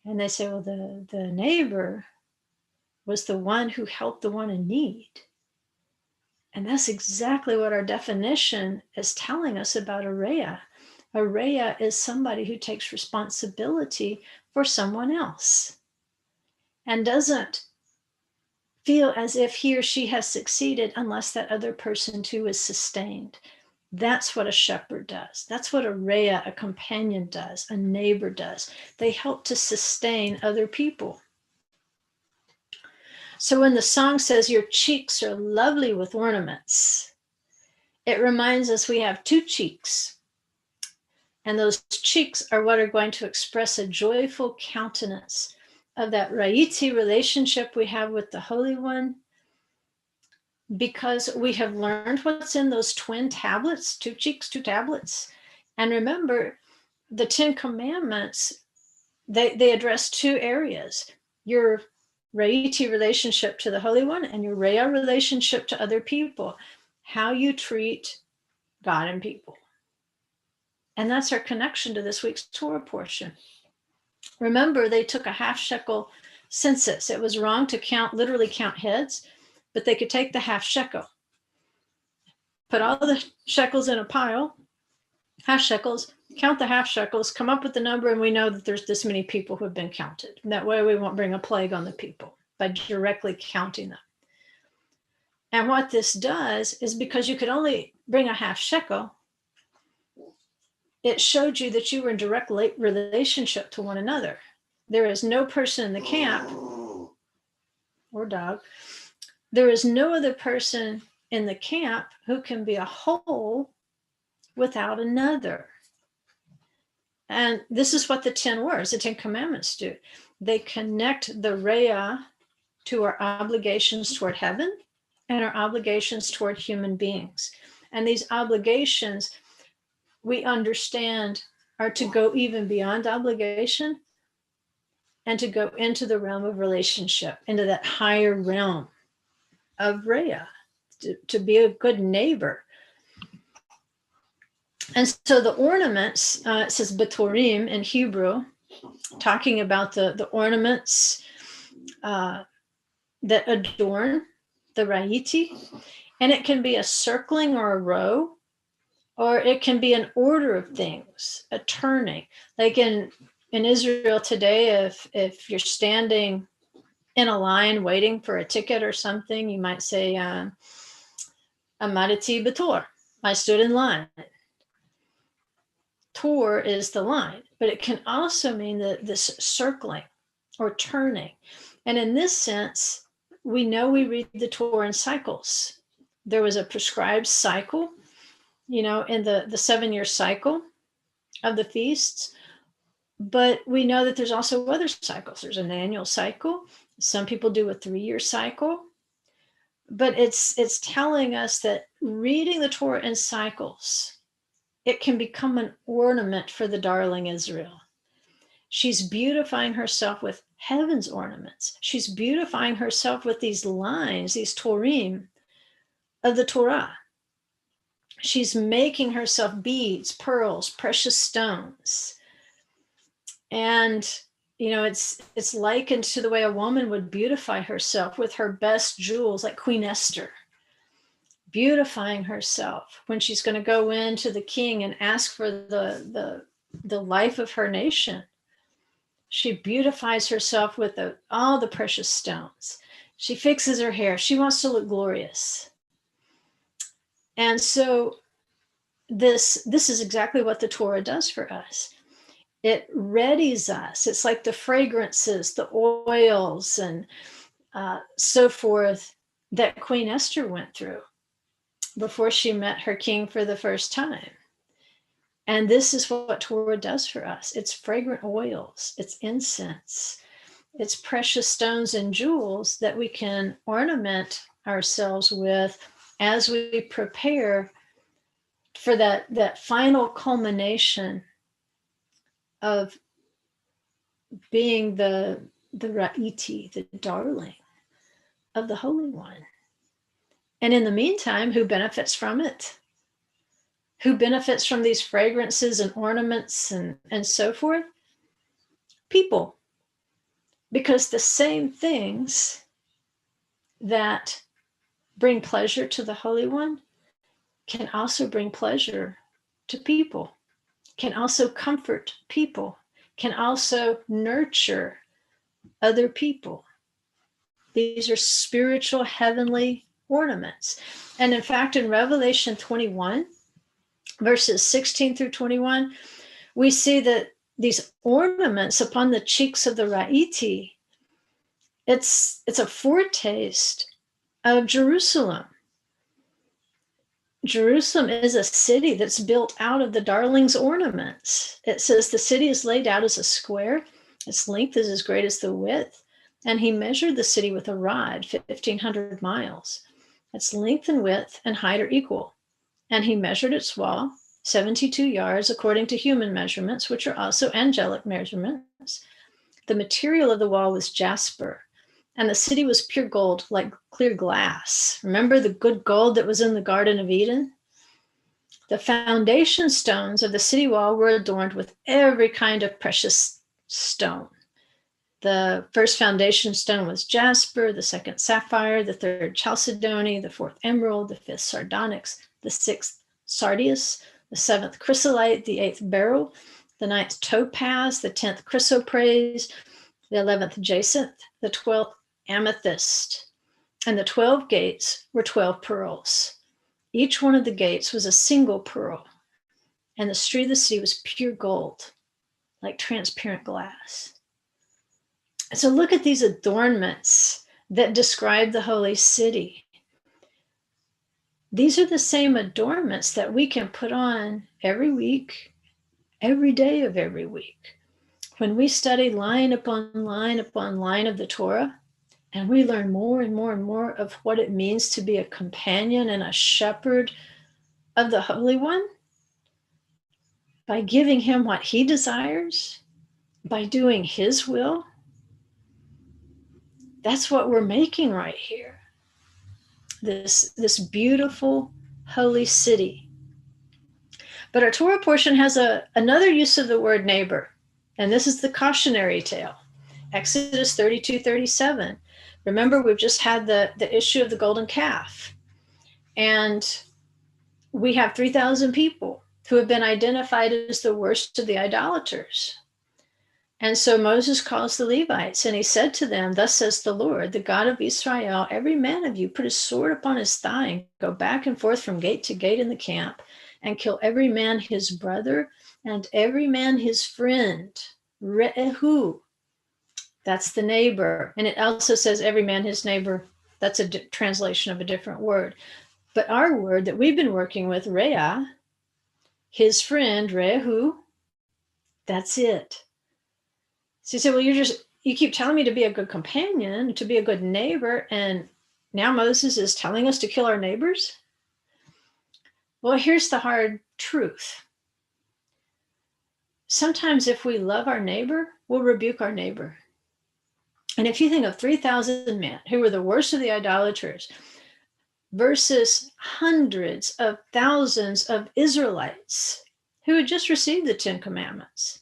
And they say, well, the neighbor was the one who helped the one in need. And that's exactly what our definition is telling us about a Rhea. A Rhea is somebody who takes responsibility for someone else and doesn't feel as if he or she has succeeded unless that other person too is sustained. That's what a shepherd does. That's what a Rhea, a companion, does, a neighbor does. They help to sustain other people. So when the song says, your cheeks are lovely with ornaments, it reminds us we have two cheeks. And those cheeks are what are going to express a joyful countenance of that Ra'iti relationship we have with the Holy One, because we have learned what's in those twin tablets, two cheeks, two tablets. And remember, the 10 Commandments, they address two areas: your Ra'iti relationship to the Holy One and your Rhea relationship to other people, how you treat God and people. And that's our connection to this week's Torah portion. Remember, they took a half shekel census. It was wrong to literally count heads, but they could take the half shekel, put all the shekels in a pile, half shekels, count the half shekels, come up with the number, and we know that there's this many people who have been counted. And that way we won't bring a plague on the people by directly counting them. And what this does is, because you could only bring a half shekel, it showed you that you were in direct relationship to one another. There is no person in the camp, or dog, there is no other person in the camp who can be a whole without another. And this is what the 10 words, the 10 commandments do. They connect the Reah to our obligations toward heaven and our obligations toward human beings. And these obligations, we understand, are to go even beyond obligation and to go into the realm of relationship, into that higher realm of Reah, to be a good neighbor. And so the ornaments, it says betorim in Hebrew, talking about the ornaments that adorn the ra'iti. And it can be a circling or a row, or it can be an order of things, a turning. Like in Israel today, if you're standing in a line waiting for a ticket or something, you might say, Amadati Bator, I stood in line. Tor is the line, but it can also mean this circling or turning. And in this sense, we know we read the Torah in cycles. There was a prescribed cycle, in the 7-year cycle of the feasts. But we know that there's also other cycles. There's an annual cycle. Some people do a 3-year cycle. But it's telling us that reading the Torah in cycles, it can become an ornament for the darling Israel. She's beautifying herself with heaven's ornaments. She's beautifying herself with these lines, these Torim of the Torah. She's making herself beads, pearls, precious stones. And, it's likened to the way a woman would beautify herself with her best jewels, like Queen Esther, beautifying herself when she's going to go into the king and ask for the life of her nation. She beautifies herself with all the precious stones. She fixes her hair. She wants to look glorious. And so this is exactly what the Torah does for us. It readies us. It's like the fragrances, the oils, and so forth that Queen Esther went through before she met her king for the first time. And this is what Torah does for us. It's fragrant oils, it's incense, it's precious stones and jewels that we can ornament ourselves with as we prepare for that final culmination of being the ra'iti, the darling of the Holy One. And in the meantime, who benefits from it? Who benefits from these fragrances and ornaments and so forth? People. Because the same things that bring pleasure to the Holy One can also bring pleasure to people, can also comfort people, can also nurture other people. These are spiritual, heavenly ornaments. And in fact, in Revelation 21, verses 16 through 21, we see that these ornaments upon the cheeks of the ra'iti, it's a foretaste of Jerusalem. Jerusalem is a city that's built out of the darling's ornaments. It says the city is laid out as a square. Its length is as great as the width. And he measured the city with a rod, 1,500 miles. Its length and width and height are equal. And he measured its wall, 72 yards, according to human measurements, which are also angelic measurements. The material of the wall was jasper, and the city was pure gold, like clear glass. Remember the good gold that was in the Garden of Eden? The foundation stones of the city wall were adorned with every kind of precious stone. The first foundation stone was jasper, the second sapphire, the third chalcedony, the fourth emerald, the fifth sardonyx, the sixth sardius, the seventh chrysolite, the eighth beryl, the ninth topaz, the 10th chrysoprase, the 11th jacinth, the 12th amethyst. And the 12 gates were 12 pearls. Each one of the gates was a single pearl. And the street of the city was pure gold, like transparent glass. So look at these adornments that describe the holy city. These are the same adornments that we can put on every week, every day of every week. When we study line upon line upon line of the Torah, and we learn more and more and more of what it means to be a companion and a shepherd of the Holy One, by giving him what he desires, by doing his will, that's what we're making right here. This beautiful holy city. But our Torah portion has another use of the word neighbor, and this is the cautionary tale. Exodus 32:37. Remember, we've just had the issue of the golden calf, and we have 3,000 people who have been identified as the worst of the idolaters. And so Moses calls the Levites, and he said to them, "Thus says the Lord, the God of Israel, every man of you put his sword upon his thigh and go back and forth from gate to gate in the camp, and kill every man his brother and every man his friend." Re'ehu, that's the neighbor. And it also says every man his neighbor. That's a translation of a different word. But our word that we've been working with, Re'ah, his friend, Re'ehu, that's it. So you say, well, you keep telling me to be a good companion, to be a good neighbor, and now Moses is telling us to kill our neighbors? Well, here's the hard truth. Sometimes if we love our neighbor, we'll rebuke our neighbor. And if you think of 3,000 men who were the worst of the idolaters versus hundreds of thousands of Israelites who had just received the 10 Commandments,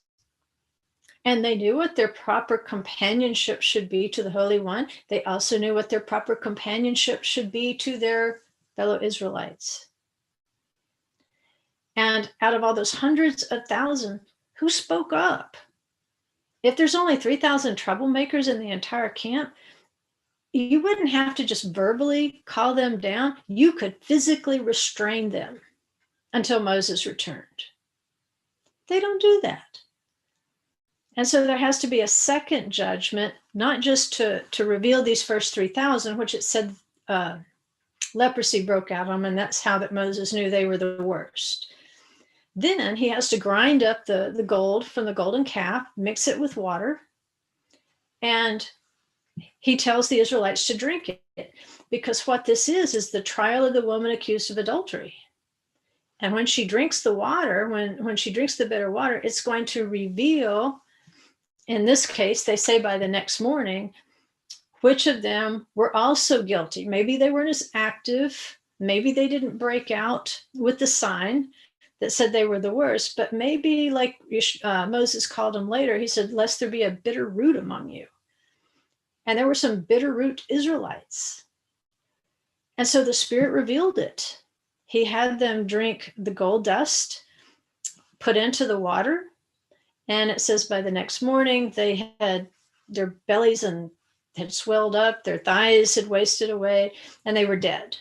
and they knew what their proper companionship should be to the Holy One. They also knew what their proper companionship should be to their fellow Israelites. And out of all those hundreds of thousands, who spoke up? If there's only 3,000 troublemakers in the entire camp, you wouldn't have to just verbally call them down. You could physically restrain them until Moses returned. They don't do that. And so there has to be a second judgment, not just to reveal these first 3,000, which it said leprosy broke out on them, and that's how that Moses knew they were the worst. Then he has to grind up the gold from the golden calf, mix it with water, and he tells the Israelites to drink it, because what this is the trial of the woman accused of adultery. And when she drinks the water, when she drinks the bitter water, it's going to reveal, in this case, they say by the next morning, which of them were also guilty. Maybe they weren't as active. Maybe they didn't break out with the sign that said they were the worst, but maybe like Moses called them later, he said, lest there be a bitter root among you. And there were some bitter root Israelites. And so the Spirit revealed it. He had them drink the gold dust put into the water. And it says by the next morning, they had their bellies and had swelled up, their thighs had wasted away, and they were dead.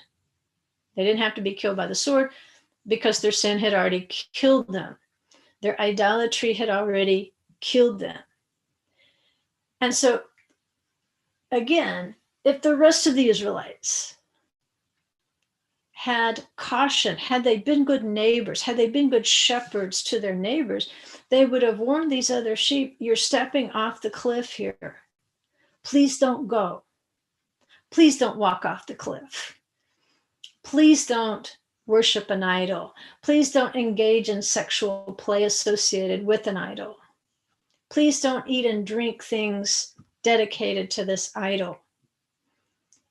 They didn't have to be killed by the sword because their sin had already killed them. Their idolatry had already killed them. And so, again, if the rest of the Israelites had caution, had they been good neighbors, had they been good shepherds to their neighbors, they would have warned these other sheep, you're stepping off the cliff here. Please don't go. Please don't walk off the cliff. Please don't worship an idol. Please don't engage in sexual play associated with an idol. Please don't eat and drink things dedicated to this idol.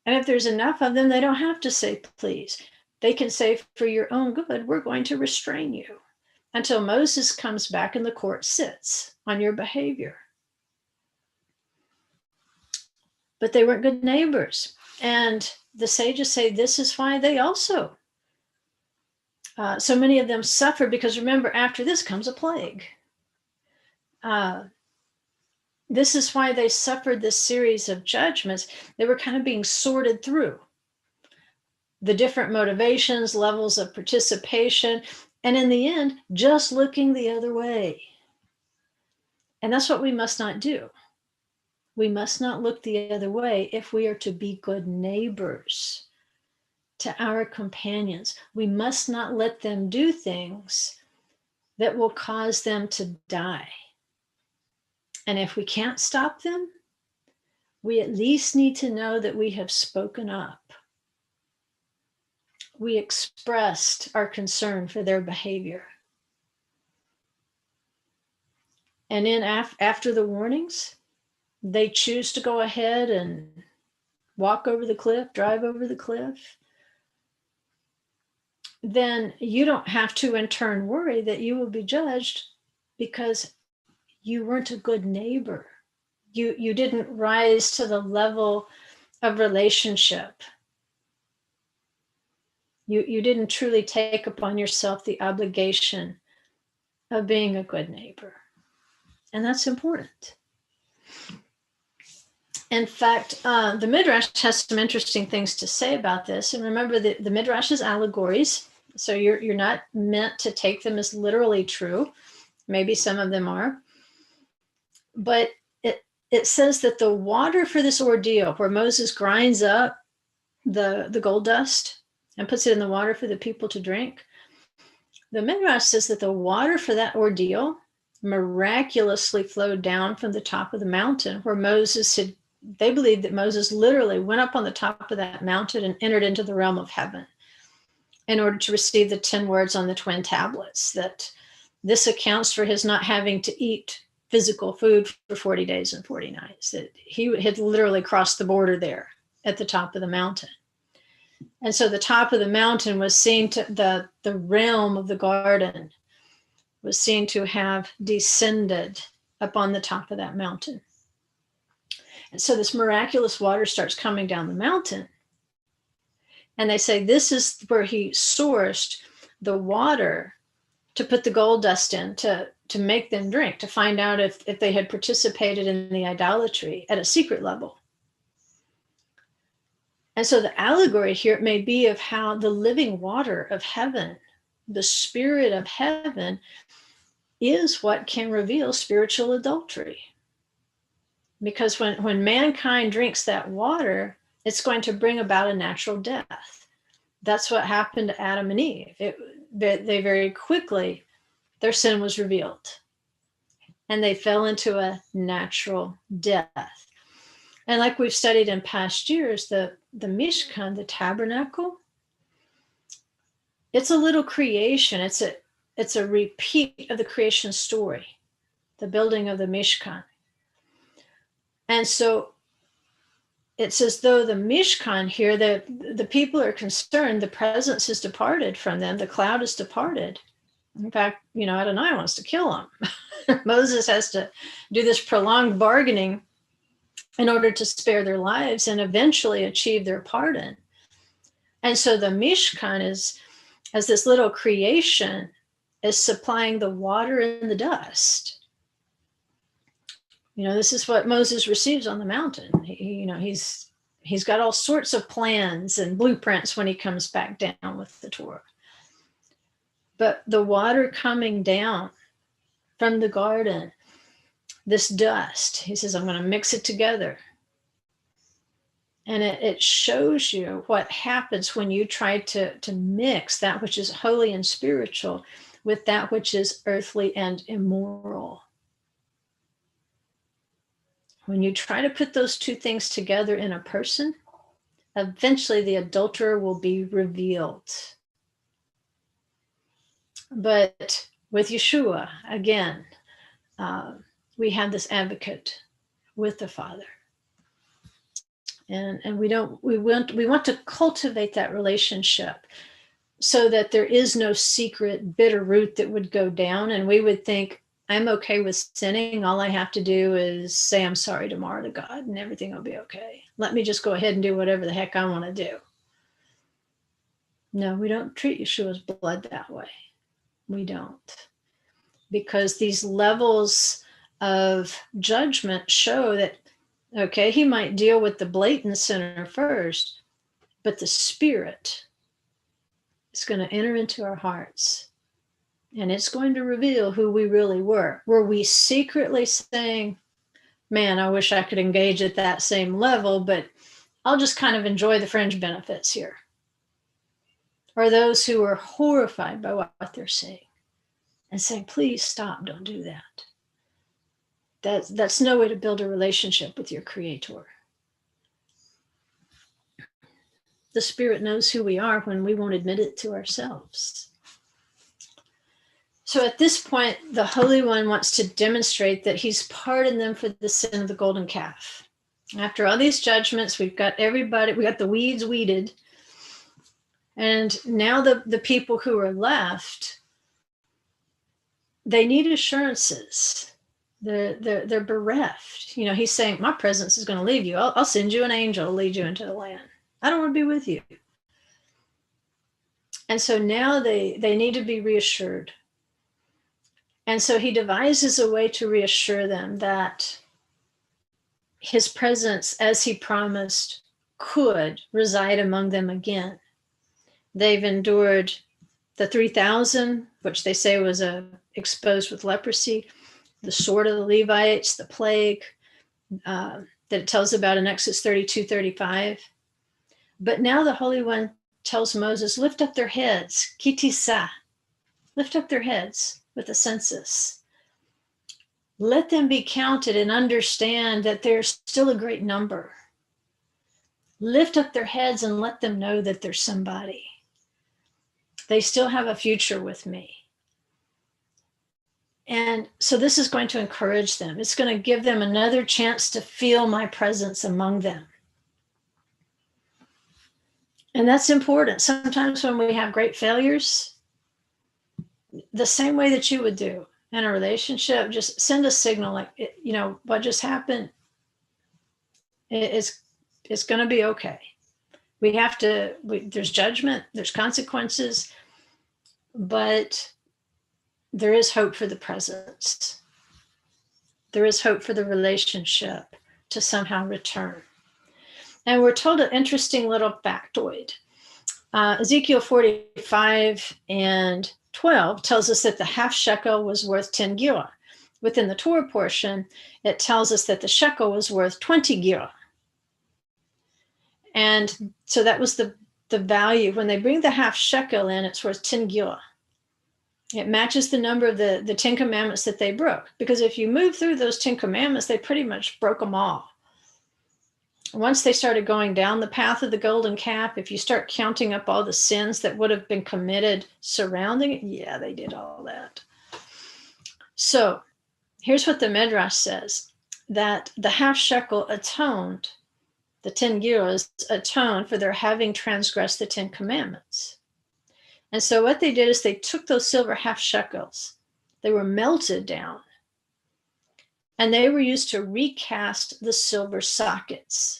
And if there's enough of them, they don't have to say please. They can say, for your own good, we're going to restrain you until Moses comes back and the court sits on your behavior. but they weren't good neighbors. And the sages say this is why they also, so many of them suffered, because remember, after this comes a plague. This is why they suffered this series of judgments. They were kind of being sorted through the different motivations, levels of participation, and in the end, just looking the other way. And that's what we must not do. We must not look the other way if we are to be good neighbors to our companions. We must not let them do things that will cause them to die. And if we can't stop them, we at least need to know that we have spoken up. We expressed our concern for their behavior. And then after the warnings, they choose to go ahead and walk over the cliff, drive over the cliff, then you don't have to in turn worry that you will be judged because you weren't a good neighbor. You didn't rise to the level of relationship. You didn't truly take upon yourself the obligation of being a good neighbor. And that's important. In fact, the Midrash has some interesting things to say about this. And remember that the Midrash is allegories, so you're not meant to take them as literally true. Maybe some of them are. But it says that the water for this ordeal, where Moses grinds up the gold dust and puts it in the water for the people to drink, the Midrash says that the water for that ordeal miraculously flowed down from the top of the mountain where Moses had. They believed that Moses literally went up on the top of that mountain and entered into the realm of heaven in order to receive the 10 words on the twin tablets, that this accounts for his not having to eat physical food for 40 days and 40 nights, that he had literally crossed the border there at the top of the mountain. And so the top of the mountain was seen to, the realm of the garden was seen to have descended upon the top of that mountain. And so this miraculous water starts coming down the mountain. And they say this is where he sourced the water to put the gold dust in, to make them drink, to find out if they had participated in the idolatry at a secret level. And so the allegory here may be of how the living water of heaven, the spirit of heaven, is what can reveal spiritual adultery. Because when mankind drinks that water, it's going to bring about a natural death. That's what happened to Adam and Eve. They very quickly, their sin was revealed. And they fell into a natural death. And like we've studied in past years, the Mishkan, the tabernacle, it's a little creation. It's a repeat of the creation story, the building of the Mishkan. And so it's as though the Mishkan here, the people are concerned, the presence has departed from them, the cloud has departed. In fact, Adonai wants to kill them. Moses has to do this prolonged bargaining in order to spare their lives and eventually achieve their pardon. And so the Mishkan is, as this little creation, is supplying the water and the dust. This is what Moses receives on the mountain. He's got all sorts of plans and blueprints when he comes back down with the Torah. But the water coming down from the garden, this dust, he says, I'm going to mix it together. And it shows you what happens when you try to mix that which is holy and spiritual with that which is earthly and immoral. When you try to put those two things together in a person, eventually the adulterer will be revealed. But with Yeshua, again, we have this advocate with the Father. And we want to cultivate that relationship so that there is no secret bitter root that would go down. And we would think, I'm okay with sinning. All I have to do is say I'm sorry tomorrow to God and everything will be okay. Let me just go ahead and do whatever the heck I want to do. No, we don't treat Yeshua's blood that way. We don't. Because these levels of judgment show that, okay, he might deal with the blatant sinner first, but the Spirit is going to enter into our hearts. And it's going to reveal who we really were. Were we secretly saying, man, I wish I could engage at that same level, but I'll just kind of enjoy the fringe benefits here? Or those who are horrified by what they're saying and saying, please stop, don't do that. That's no way to build a relationship with your Creator. The Spirit knows who we are when we won't admit it to ourselves. So at this point, the Holy One wants to demonstrate that he's pardoned them for the sin of the golden calf. After all these judgments, we've got everybody, we got the weeds weeded. And now the people who are left, they need assurances. They're bereft. You know, he's saying, my presence is going to leave you. I'll send you an angel to lead you into the land. I don't want to be with you. And so now they need to be reassured. And so he devises a way to reassure them that his presence, as he promised, could reside among them again. They've endured the 3,000, which they say was exposed with leprosy, the sword of the Levites, the plague that it tells about in Exodus 32:35. But now the Holy One tells Moses, lift up their heads, kitisa, lift up their heads with a census. Let them be counted and understand that there's still a great number. Lift up their heads and let them know that there's somebody. They still have a future with me. And so this is going to encourage them. It's going to give them another chance to feel my presence among them. And that's important. Sometimes when we have great failures, the same way that you would do in a relationship, just send a signal like, you know, what just happened, it's going to be okay. We have to, there's judgment, there's consequences, but there is hope for the presence. There is hope for the relationship to somehow return. And we're told an interesting little factoid. Ezekiel 45 and 12 tells us that the half shekel was worth 10 gerah. Within the Torah portion, it tells us that the shekel was worth 20 gerah. And so that was the value. When they bring the half shekel in, it's worth 10 gerah. It matches the number of the 10 commandments that they broke. Because if you move through those 10 commandments, they pretty much broke them all. Once they started going down the path of the golden calf, if you start counting up all the sins that would have been committed surrounding it, yeah, they did all that. So here's what the Midrash says, that the half shekel atoned, the 10 gerahs atoned for their having transgressed the 10 commandments. And so what they did is they took those silver half shekels, they were melted down, and they were used to recast the silver sockets.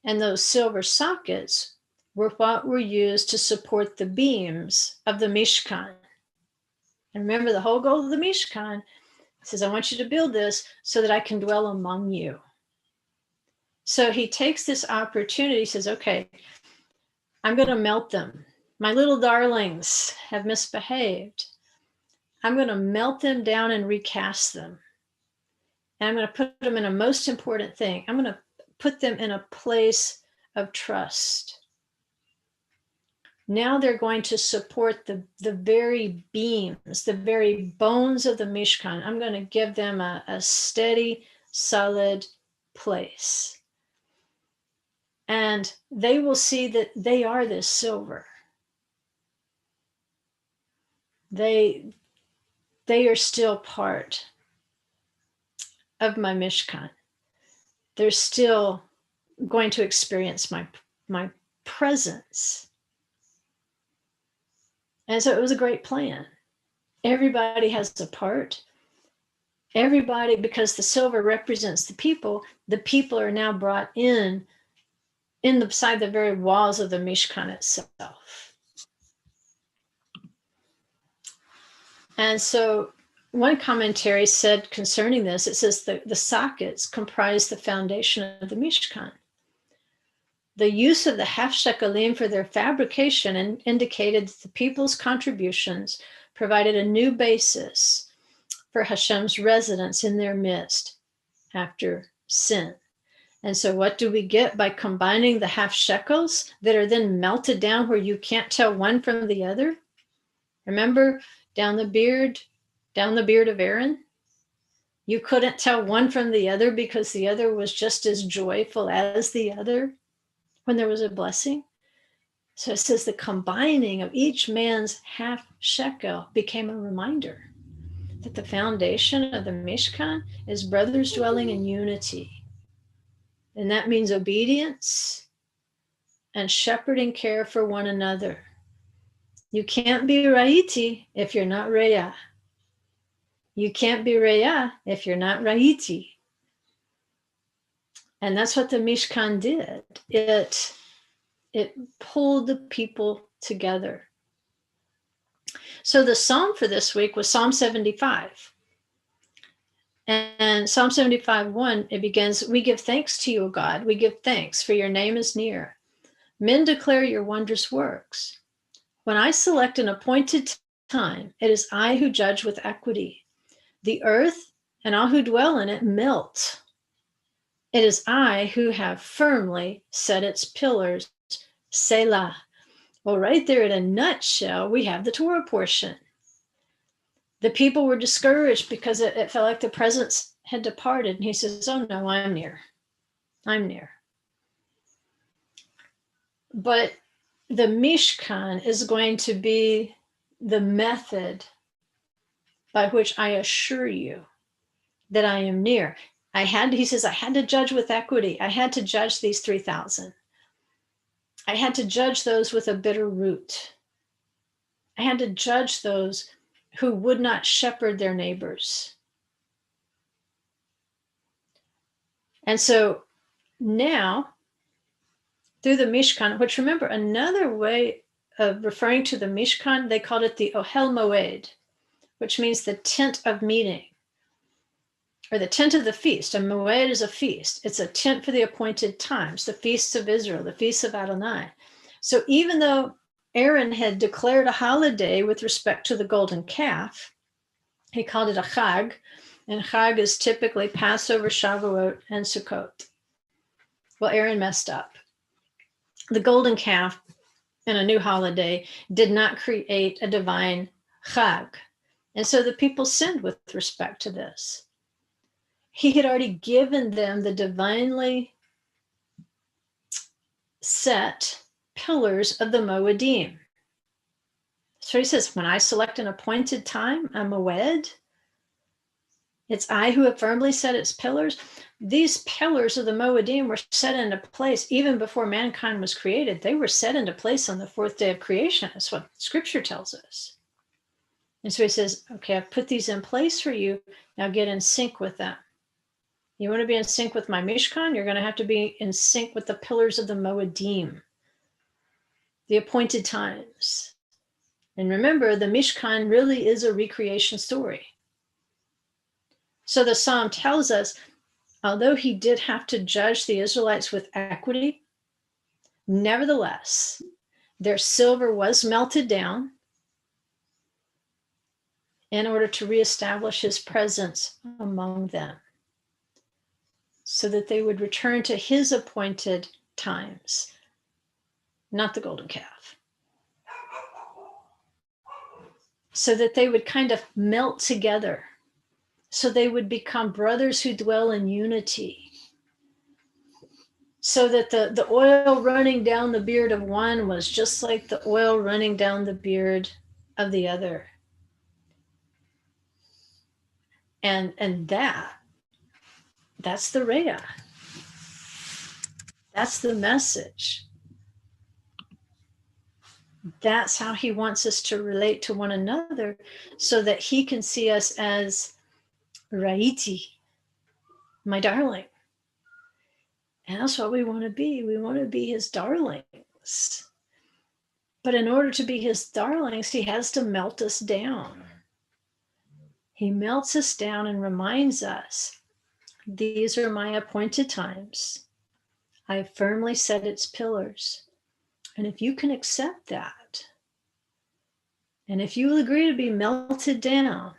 And those silver sockets were what were used to support the beams of the Mishkan. And remember, the whole goal of the Mishkan says, I want you to build this so that I can dwell among you. So he takes this opportunity, says, okay, I'm going to melt them. My little darlings have misbehaved. I'm going to melt them down and recast them. And I'm going to put them in a most important thing. I'm going to put them in a place of trust. Now they're going to support the very beams, the very bones of the Mishkan. I'm going to give them a steady, solid place. And they will see that they are this silver. They are still part of my Mishkan. They're still going to experience my presence. And so it was a great plan. Everybody has a part. everybody, because the silver represents the people are now brought in beside the very walls of the Mishkan itself. And so one commentary said concerning this, it says the sockets comprise the foundation of the Mishkan. The use of the half shekalim for their fabrication indicated that the people's contributions provided a new basis for Hashem's residence in their midst after sin. And so what do we get by combining the half shekels that are then melted down where you can't tell one from the other? Remember, down the beard of Aaron? You couldn't tell one from the other because the other was just as joyful as the other when there was a blessing. So it says the combining of each man's half shekel became a reminder that the foundation of the Mishkan is brothers dwelling in unity. And that means obedience and shepherding care for one another. You can't be Ra'iti if you're not Re'ah. You can't be Re'ah if you're not Ra'iti. And that's what the Mishkan did. It pulled the people together. So the psalm for this week was Psalm 75. And Psalm 75:1, it begins, "We give thanks to you, O God. We give thanks, for your name is near. Men declare your wondrous works. When I select an appointed time, it is I who judge with equity. The earth and all who dwell in it melt. It is I who have firmly set its pillars, Selah." Well, right there in a nutshell, we have the Torah portion. The people were discouraged because it felt like the presence had departed. And he says, oh no, I'm near. I'm near. But the Mishkan is going to be the method by which I assure you that I am near. He says, I had to judge with equity. I had to judge these 3,000. I had to judge those with a bitter root. I had to judge those who would not shepherd their neighbors. And so now, through the Mishkan, which remember, another way of referring to the Mishkan, they called it the Ohel Moed, which means the tent of meeting, or the tent of the feast. A Moed is a feast. It's a tent for the appointed times, the feasts of Israel, the feasts of Adonai. So even though Aaron had declared a holiday with respect to the golden calf, he called it a Chag, and Chag is typically Passover, Shavuot, and Sukkot. Well, Aaron messed up. The golden calf and a new holiday did not create a divine Chag. And so the people sinned with respect to this. He had already given them the divinely set pillars of the Moedim. So he says, when I select an appointed time, a Moed, it's I who have firmly set its pillars. These pillars of the Moedim were set into place even before mankind was created. They were set into place on the fourth day of creation. That's what Scripture tells us. And so he says, okay, I've put these in place for you. Now get in sync with them. You want to be in sync with my Mishkan? You're going to have to be in sync with the pillars of the Moedim, the appointed times. And remember, the Mishkan really is a recreation story. So the psalm tells us, although he did have to judge the Israelites with equity, nevertheless, their silver was melted down in order to reestablish his presence among them, so that they would return to his appointed times, not the golden calf. So that they would kind of melt together, so they would become brothers who dwell in unity, so that the oil running down the beard of one was just like the oil running down the beard of the other. And that's the Re'ah. That's the message. That's how he wants us to relate to one another, so that he can see us as Raiti, my darling. And that's what we want to be. We want to be his darlings. But in order to be his darlings, he has to melt us down. He melts us down and reminds us, these are my appointed times. I firmly set its pillars. And if you can accept that, and if you will agree to be melted down,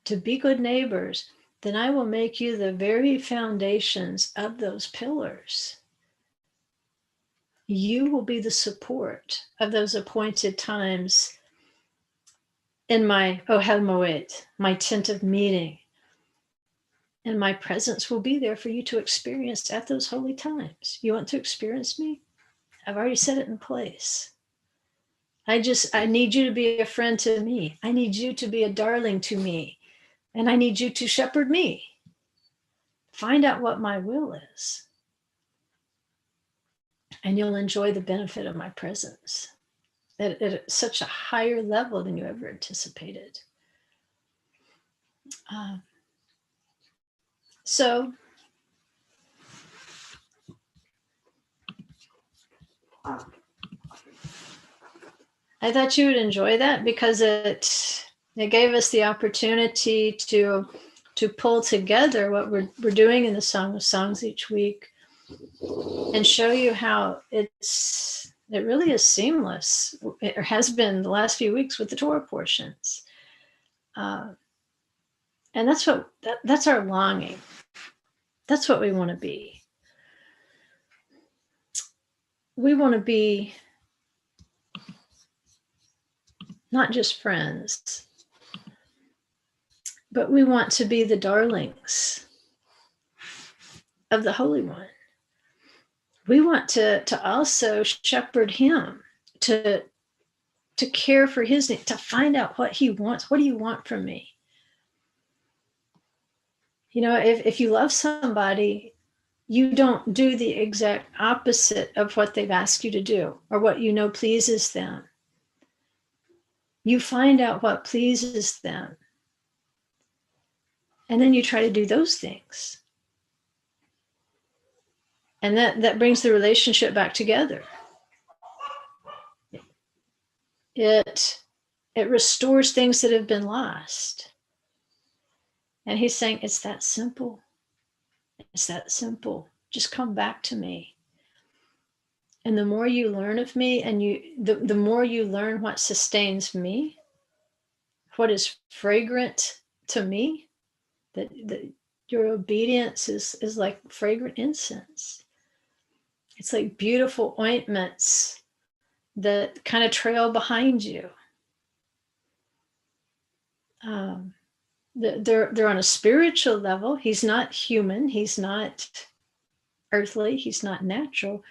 to be good neighbors, then I will make you the very foundations of those pillars. You will be the support of those appointed times in my Ohel Moed, my tent of meeting. And my presence will be there for you to experience at those holy times. You want to experience me? I've already set it in place. I need you to be a friend to me. I need you to be a darling to me. And I need you to shepherd me. Find out what my will is. And you'll enjoy the benefit of my presence at such a higher level than you ever anticipated. So I thought you would enjoy that because it gave us the opportunity to pull together what we're doing in the Song of Songs each week and show you how it really is seamless. It has been the last few weeks with the Torah portions. And that's our longing. That's what we want to be. We want to be not just friends, but we want to be the darlings of the Holy One. We want to also shepherd him, to care for his need, to find out what he wants. What do you want from me? You know, if you love somebody, you don't do the exact opposite of what they've asked you to do or what you know pleases them. You find out what pleases them. And then you try to do those things. And that brings the relationship back together. It restores things that have been lost. And he's saying, it's that simple. It's that simple. Just come back to me. And the more you learn of me and the more you learn what sustains me, what is fragrant to me, that your obedience is like fragrant incense. It's like beautiful ointments that kind of trail behind you. They're on a spiritual level. He's not human. He's not earthly. He's not natural.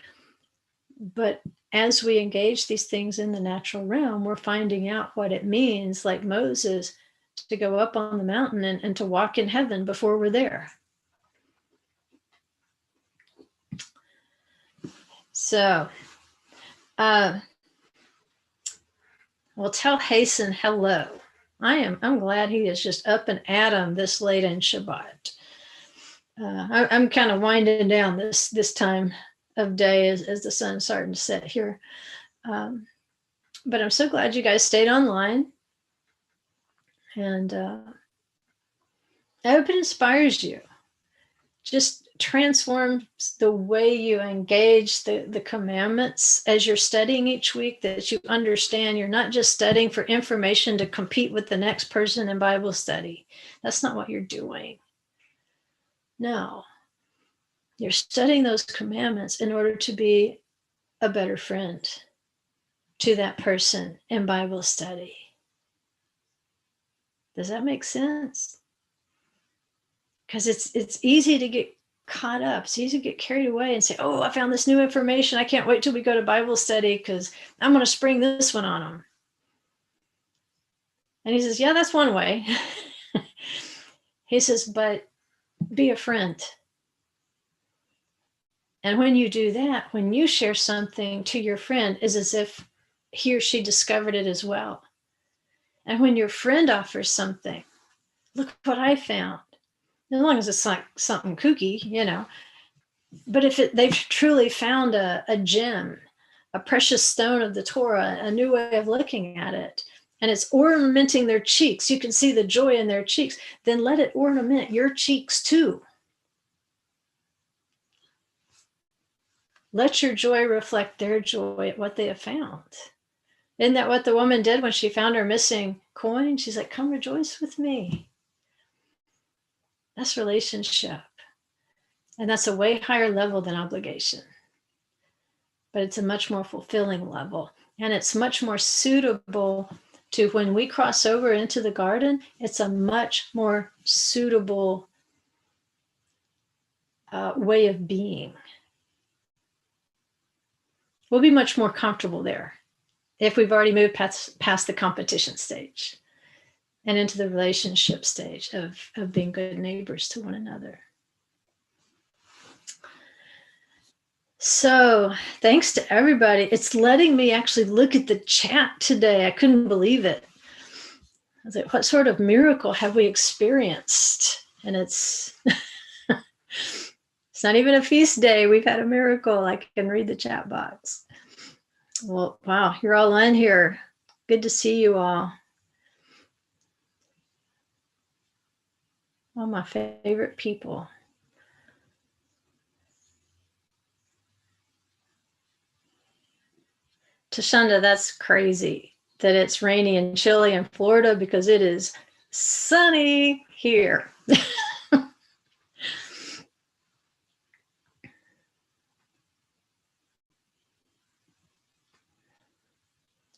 But as we engage these things in the natural realm, we're finding out what it means, like Moses, to go up on the mountain and to walk in heaven before we're there. So, well, tell Hasten hello. I'm glad he is just up and at 'em this late in Shabbat. I'm kind of winding down this time of day as the sun's starting to set here. But I'm so glad you guys stayed online. And I hope it inspires you. Just transforms the way you engage the commandments as you're studying each week, that you understand you're not just studying for information to compete with the next person in Bible study. That's not what you're doing. No. You're studying those commandments in order to be a better friend to that person in Bible study. Does that make sense? Because it's easy to get caught up. It's easy to get carried away and say, oh, I found this new information. I can't wait till we go to Bible study because I'm going to spring this one on them. And he says, yeah, that's one way. He says, but be a friend. And when you do that, when you share something to your friend, is as if he or she discovered it as well. And when your friend offers something, look what I found. As long as it's like something kooky, you know. But if they've truly found a gem, a precious stone of the Torah, a new way of looking at it, and it's ornamenting their cheeks, you can see the joy in their cheeks, then let it ornament your cheeks too. Let your joy reflect their joy at what they have found. Isn't that what the woman did when she found her missing coin? She's like, come rejoice with me. That's relationship. And that's a way higher level than obligation. But it's a much more fulfilling level. And it's much more suitable to when we cross over into the garden, it's a much more suitable way of being. We'll be much more comfortable there if we've already moved past the competition stage and into the relationship stage of being good neighbors to one another. So thanks to everybody. It's letting me actually look at the chat today. I couldn't believe it. I was like, what sort of miracle have we experienced? And it's it's not even a feast day. We've had a miracle. I can read the chat box. Well, wow, you're all in here. Good to see you all. All my favorite people. Tashunda, that's crazy that it's rainy and chilly in Florida because it is sunny here.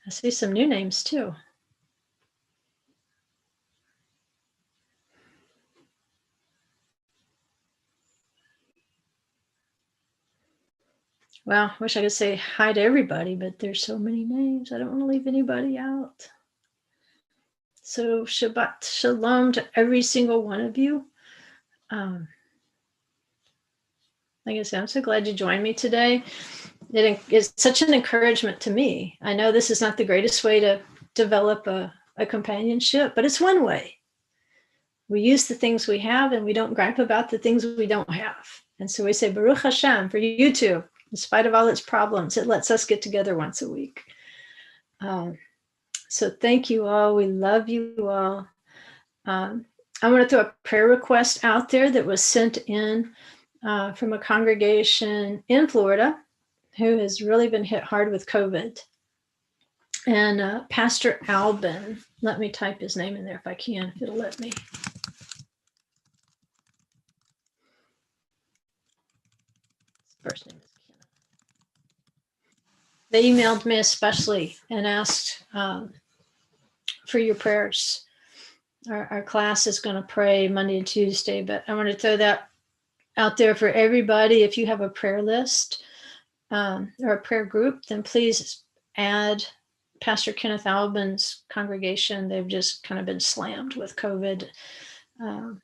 I see some new names too. Well, I wish I could say hi to everybody, but there's so many names. I don't want to leave anybody out. So Shabbat Shalom to every single one of you. Like I said, I'm so glad you joined me today. It is such an encouragement to me. I know this is not the greatest way to develop a companionship, but it's one way. We use the things we have and we don't gripe about the things we don't have. And so we say, Baruch Hashem, for YouTube, in spite of all its problems, it lets us get together once a week. So thank you all. We love you all. I want to throw a prayer request out there that was sent in from a congregation in Florida who has really been hit hard with COVID. And Pastor Albin, let me type his name in there if I can, if it'll let me. First name is Kenneth. They emailed me especially and asked for your prayers. Our class is going to pray Monday and Tuesday, but I want to throw that out there for everybody. If you have a prayer list or a prayer group, then please add Pastor Kenneth Albin's congregation. They've just kind of been slammed with COVID. And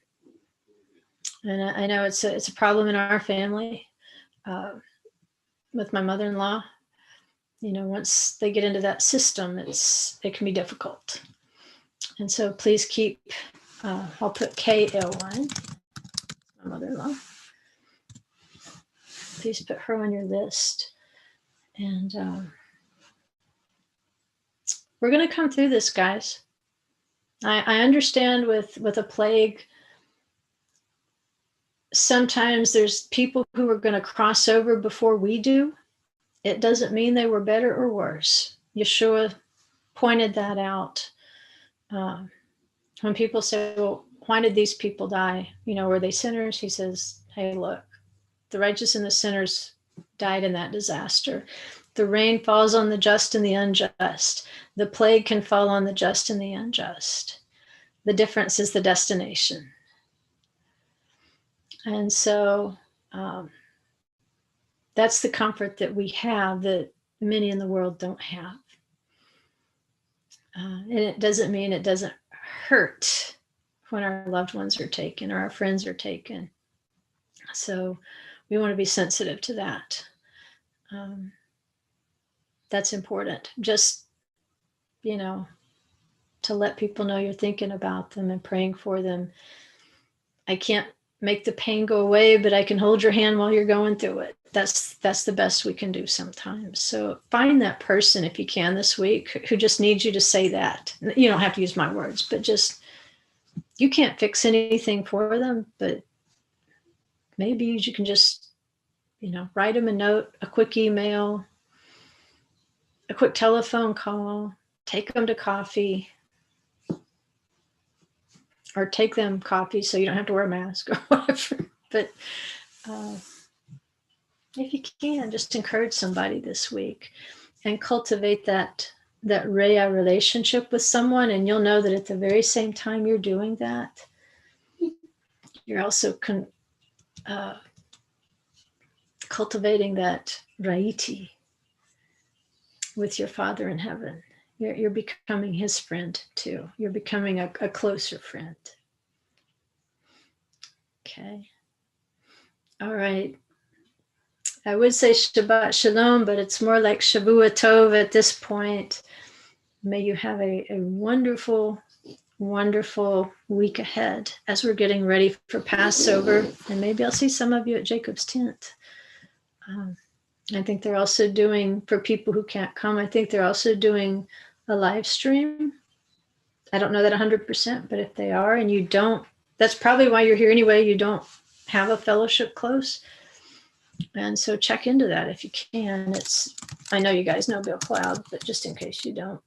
I know it's a problem in our family. With my mother-in-law, you know, once they get into that system, it can be difficult. And so please keep, I'll put KL1, my mother-in-law. Please put her on your list. And we're going to come through this, guys. I understand with a plague, sometimes there's people who are going to cross over before we do. It doesn't mean they were better or worse. Yeshua pointed that out. When people say, well, why did these people die? You know, were they sinners? He says, hey, look, the righteous and the sinners died in that disaster. The rain falls on the just and the unjust. The plague can fall on the just and the unjust. The difference is the destination. And so that's the comfort that we have that many in the world don't have. And it doesn't mean it doesn't hurt when our loved ones are taken or our friends are taken. So we want to be sensitive to that. That's important. Just, you know, to let people know you're thinking about them and praying for them. I can't make the pain go away, but I can hold your hand while you're going through it. That's the best we can do sometimes. So find that person if you can this week who just needs you to say that. You don't have to use my words, but just, you can't fix anything for them, but maybe you can just, write them a note, a quick email, a quick telephone call, take them to coffee, or take them coffee so you don't have to wear a mask or whatever. But if you can, just encourage somebody this week and cultivate that Rhea relationship with someone. And you'll know that at the very same time you're doing that, you're also cultivating that Raiti with your Father in heaven. You're becoming his friend too. You're becoming a closer friend. Okay. All right. I would say Shabbat Shalom, but it's more like Shavua Tov at this point. May you have a wonderful, wonderful week ahead as we're getting ready for Passover. And maybe I'll see some of you at Jacob's tent. I think they're also doing, for people who can't come, I think they're also doing a live stream. I don't know that 100%, but if they are and you don't, that's probably why you're here anyway. You don't have a fellowship close. And so check into that if you can. I know you guys know Bill Cloud, but just in case you don't,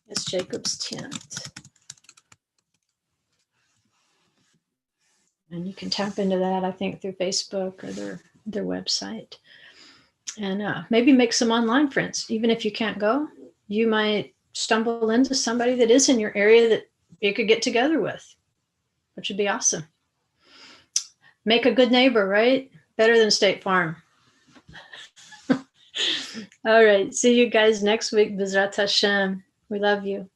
it's Jacob's tent. And you can tap into that, I think, through Facebook or their website. And maybe make some online friends. Even if you can't go, you might stumble into somebody that is in your area that you could get together with, which would be awesome. Make a good neighbor, right? Better than State Farm. All right. See you guys next week. B'ezrat Hashem. We love you.